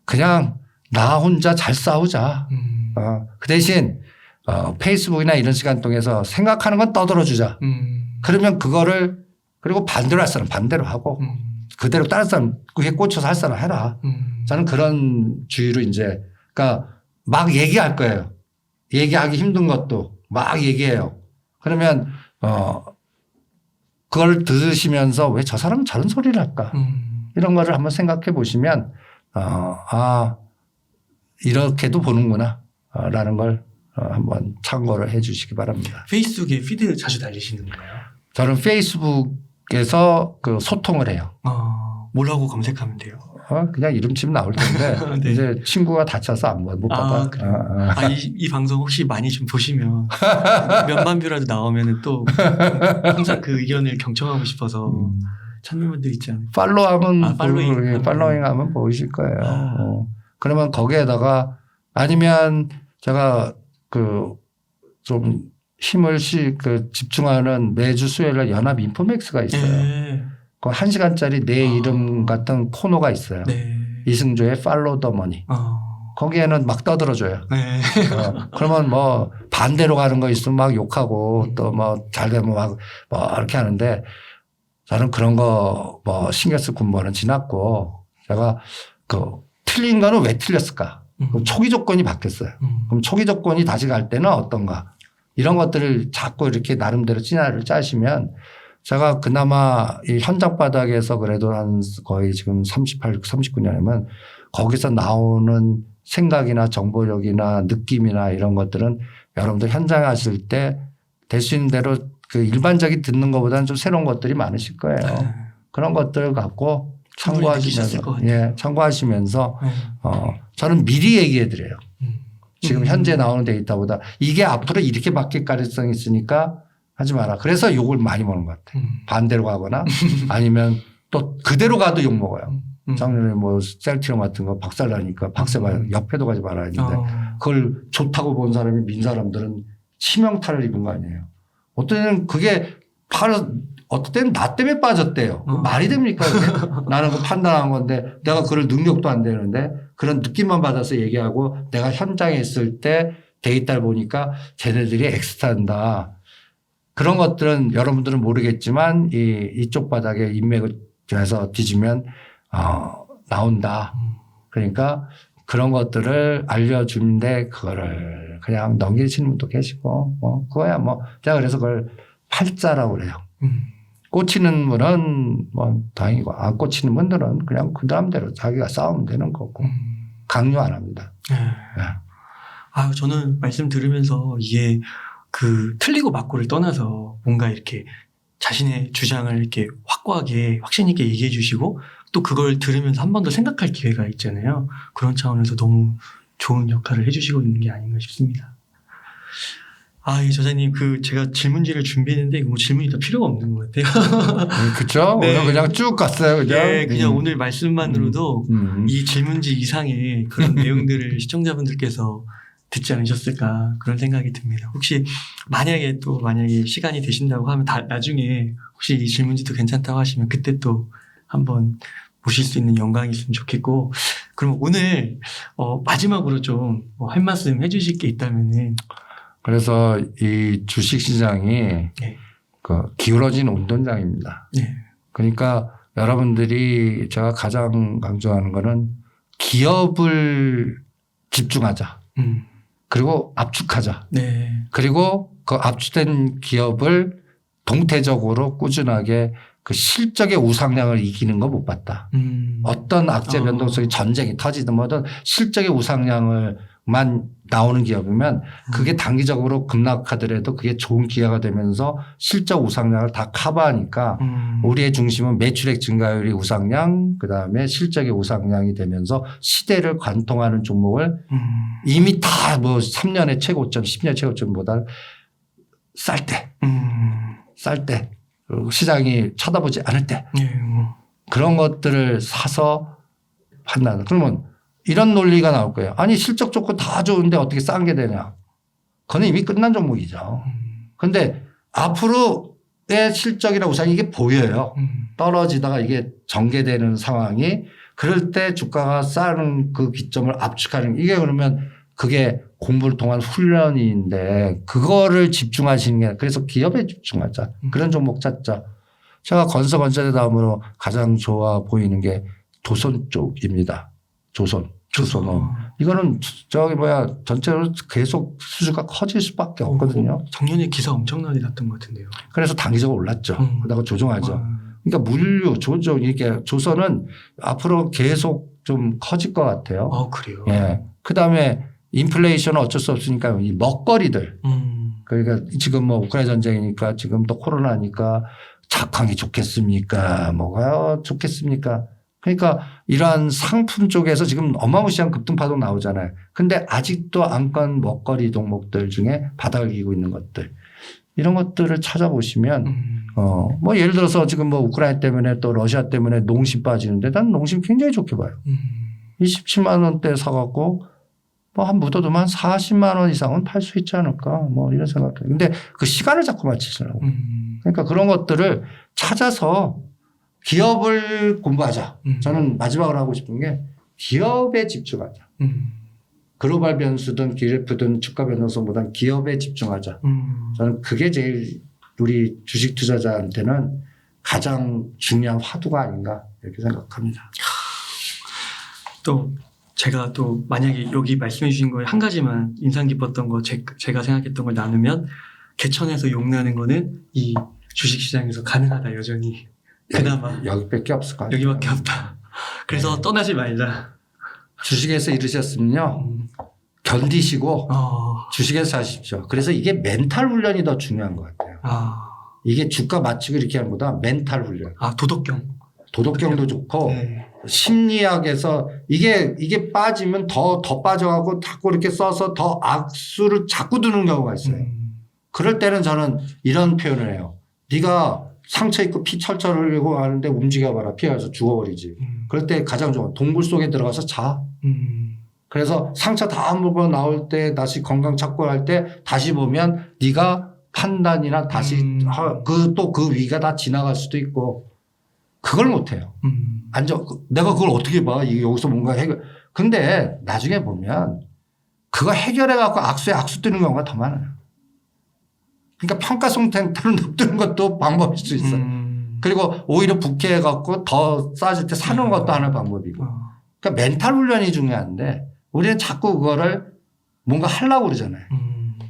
그냥 나 혼자 잘 싸우자. 그 대신 페이스북이나 이런 시간 통해서 생각하는 건 떠들어 주자. 그러면 그거를 그리고 반대로 할 사람 반대로 하고 그대로 다른 사람 그게 꽂혀서 할 사람 해라. 저는 그런 주의로 이제 그러니까 막 얘기할 거예요. 얘기하기 힘든 것도 막 얘기해요. 그러면 그걸 들으시면서 왜 저 사람은 저런 소리를 할까? 이런 거를 한번 생각해 보시면 이렇게도 보는구나 라는 걸 한번 참고를 해 주시기 바랍니다. 페이스북에 피드 자주 달리시는 건가요? 저는 페이스북에서 그 소통을 해요. 뭐라고 검색하면 돼요? 그냥 이름 치면 나올 텐데 네. 이제 친구가 다쳐서 못 받아. 이 방송 혹시 많이 좀 보시면 몇만 뷰라도 나오면 또 항상 그 의견을 경청하고 싶어서 찾는 분들 있지 않아요? 팔로우하면 팔로잉 보이실 거예요. 그러면 거기에다가 아니면 제가 그 좀 힘을 집중하는 매주 수요일 연합 인포맥스가 있어요. 네. 그 1시간짜리 내 이름 같은 코너가 있어요. 네. 이승조의 팔로우 더 머니. 거기에는 막 떠들어줘요. 네. 그러면 뭐 반대로 가는 거 있으면 막 욕하고 또 뭐 잘 되면 막 뭐 이렇게 하는데 저는 그런 거 뭐 신경 쓸 군번은 지났고 제가 틀린 거는 왜 틀렸을까? 그럼 초기 조건이 바뀌었어요. 그럼 초기 조건이 다시 갈 때는 어떤가? 이런 것들을 자꾸 이렇게 나름대로 진화를 짜시면 제가 그나마 이 현장 바닥에서 그래도 한 거의 지금 39년이면 거기서 나오는 생각이나 정보력이나 느낌이나 이런 것들은 여러분들 현장에 하실 때 될 수 있는 대로 그 일반적인 듣는 것보다는 좀 새로운 것들이 많으실 거예요. 그런 것들을 갖고 참고하시면서 저는 미리 얘기해 드려요. 지금 현재 나오는 데이터보다 이게 앞으로 이렇게 바뀔 가능성이 있으니까 하지 마라. 그래서 욕을 많이 먹는 것 같아요. 반대로 가거나 아니면 또 그대로 가도 욕 먹어요. 작년에 뭐 셀트리온 같은 거 박살나니까 옆에도 가지 말아야 했는데 그걸 좋다고 본 사람이 민 사람들은 치명타를 입은 거 아니에요. 어떤 때는 그게 어떤 때는 나 때문에 빠졌대요. 말이 됩니까? 그게? 나는 그 판단한 건데 내가 그럴 능력도 안 되는데 그런 느낌만 받아서 얘기하고 내가 현장에 있을 때 데이터를 보니까 쟤네들이 엑스트라한다. 그런 것들은 여러분들은 모르겠지만 이쪽 바닥에 인맥을 해서 뒤지면 나온다. 그러니까 그런 것들을 알려주는데 그거를 그냥 넘기시는 분도 계시고 뭐 그거야 뭐 제가 그래서 그걸 팔자라고 그래요. 꽂히는 분은 뭐 다행이고 안 꽂히는 분들은 그냥 그 다음대로 자기가 싸우면 되는 거고 강요 안 합니다. 네. 네. 저는 말씀 들으면서 이게 그 틀리고 맞고를 떠나서 뭔가 이렇게 자신의 주장을 이렇게 확고하게 확신 있게 얘기해 주시고 또 그걸 들으면서 한 번 더 생각할 기회가 있잖아요. 그런 차원에서 너무 좋은 역할을 해주시고 있는 게 아닌가 싶습니다. 이 저자님 제가 질문지를 준비했는데 뭐 질문이 다 필요가 없는 것 같아요. 그렇죠? 네. 오늘 그냥 쭉 갔어요. 그냥. 네, 그냥 오늘 말씀만으로도 이 질문지 이상의 그런 내용들을 시청자분들께서 듣지 않으셨을까 그런 생각이 듭니다. 혹시 만약에 시간이 되신다고 하면 나중에 혹시 이 질문지도 괜찮다고 하시면 그때 또 한번 모실 수 있는 영광이 있으면 좋겠고 그럼 오늘 마지막으로 좀 할 말씀 해주실 게 있다면은 그래서 이 주식시장이 네. 기울어진 운동장입니다. 네. 그러니까 여러분들이 제가 가장 강조하는 거는 기업을 집중하자. 그리고 압축하자. 네. 그리고 그 압축된 기업을 동태적으로 꾸준하게 그 실적의 우상향을 이기는 거 못 봤다. 어떤 악재 변동성이 전쟁이 터지든 뭐든 실적의 우상향을만 나오는 기업이면 그게 단기적으로 급락하더라도 그게 좋은 기회가 되면서 실적 우상향을 다 커버하니까 우리의 중심은 매출액 증가율이 우상향 그다음에 실적의 우상향이 되면서 시대를 관통하는 종목을 이미 다 뭐 3년의 최고점 10년 최고점보다 쌀 때 시장이 쳐다보지 않을 때 그런 것들을 사서 판단. 그러면 이런 논리가 나올 거예요. 아니 실적 좋고 다 좋은데 어떻게 싼 게 되냐. 그건 이미 끝난 종목이죠. 그런데 앞으로의 실적이나 우상이 이게 보여요. 떨어지다가 이게 전개되는 상황이 그럴 때 주가가 싸는 그 기점을 압축하는 이게 그러면 그게 공부를 통한 훈련인데 그거를 집중하시는 게 그래서 기업에 집중하자. 그런 종목 찾자. 제가 건설의 다음으로 가장 좋아 보이는 게 조선 쪽입니다. 조선. 이거는 전체로 계속 수주가 커질 수밖에 없거든요. 작년에 기사 엄청나게 났던 것 같은데요. 그래서 단기적으로 올랐죠. 그러다가 조정하죠. 그러니까 물류, 조정 이렇게 조선은 앞으로 계속 좀 커질 것 같아요. 그래요? 예. 그 다음에 인플레이션은 어쩔 수 없으니까 이 먹거리들. 그러니까 지금 뭐 우크라이나 전쟁이니까 지금 또 코로나니까 작황이 좋겠습니까? 뭐가 좋겠습니까? 그러니까 이러한 상품 쪽에서 지금 어마무시한 급등파동 나오잖아요. 근데 아직도 안건 먹거리 종목들 중에 바닥을 기고 있는 것들. 이런 것들을 찾아보시면 뭐 예를 들어서 지금 뭐 우크라이나 때문에 또 러시아 때문에 농심 빠지는데 난 농심 굉장히 좋게 봐요. 27만 원대 사갖고 뭐 한 묻어두면 한 40만 원 이상은 팔 수 있지 않을까 뭐 이런 생각해요. 근데 그 시간을 자꾸 맞추시라고. 그러니까 그런 것들을 찾아서 기업을 공부하자. 저는 마지막으로 하고 싶은 게 기업에 집중하자. 글로벌 변수든 기래프든 주가 변동성보다는 기업에 집중하자. 저는 그게 제일 우리 주식 투자자한테는 가장 중요한 화두가 아닌가 이렇게 생각합니다. 또 제가 또 만약에 여기 말씀해 주신 거에 한 가지만 인상 깊었던 거 제가 생각했던 걸 나누면 개천에서 용나는 거는 이 주식시장에서 가능하다 여전히. 그나마 여기밖에 없을 것 같아요. 여기밖에 없다. 그래서 떠나지 말자. 주식에서 이르셨으면요. 견디시고 주식에서 하십시오. 그래서 이게 멘탈 훈련이 더 중요한 것 같아요. 이게 주가 맞추고 이렇게 하는 것보다 멘탈 훈련. 도덕경도 좋고 네. 심리학에서 이게 빠지면 더 빠져가고 자꾸 이렇게 써서 더 악수를 자꾸 두는 경우가 있어요. 그럴 때는 저는 이런 표현을 해요. 네가 상처 입고 피 철철 흘리고 하는데 움직여봐라. 피해서 죽어버리지. 그럴 때 가장 좋은 동굴 속에 들어가서 자. 그래서 상처 다 물고 나올 때 다시 건강 찾고 할 때 다시 보면 네가 판단이나 다시 또 그 위가 다 지나갈 수도 있고 그걸 못 해요. 내가 그걸 어떻게 봐. 이게 여기서 뭔가 해결. 근데 나중에 보면 그거 해결해 갖고 악수에 악수 뜨는 경우가 더 많아요. 그러니까 평가성 탱크를 눕뜨는 것도 방법일 수 있어요. 그리고 오히려 북해해 갖고 더 싸질 때 사는 것도 하나의 방법이고. 그러니까 멘탈 훈련이 중요한데 우리는 자꾸 그거를 뭔가 하려고 그러잖아요.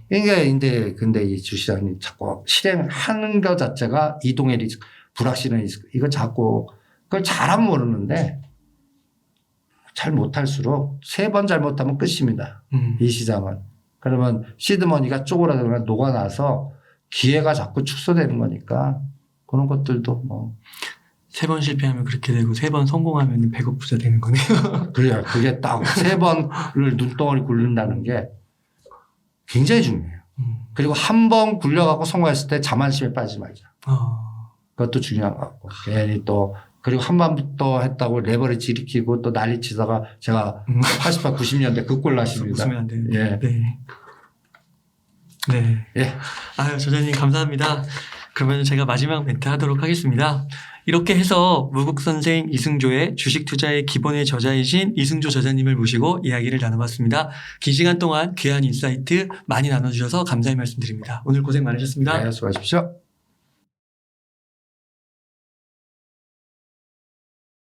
그러니까 이제 근데 이 주시장님 자꾸 실행하는 것 자체가 이동의 리스크, 불확실한 리스크 이거 자꾸 그걸 잘하면 모르는데 잘 못할수록 3번 잘못하면 끝입니다. 이 시장은. 그러면 시드머니가 쪼그라들거나 녹아나서 기회가 자꾸 축소되는 거니까 그런 것들도 뭐. 3번 실패하면 그렇게 되고 3번 성공하면 100억 부자 되는 거네요. 그래요. 그게 딱 3번을 눈덩어리 굴린다는 게 굉장히 중요해요. 그리고 한 번 굴려갖고 성공했을 때 자만심에 빠지지 말자. 그것도 중요한 것 같고. 괜히 또 그리고 한 번부터 했다고 레버리지 일으키고 또 난리 치다가 제가 80, 90년대 그 꼴 나십니다. 웃으면 안 되는. 예. 네. 네. 예. 아유, 저자님 감사합니다. 그러면 제가 마지막 멘트 하도록 하겠습니다. 이렇게 해서 무국선생 이승조의 주식 투자의 기본의 저자이신 이승조 저자님을 모시고 이야기를 나눠봤습니다. 긴 시간 동안 귀한 인사이트 많이 나눠주셔서 감사의 말씀드립니다. 오늘 고생 많으셨습니다. 네, 수고하십시오.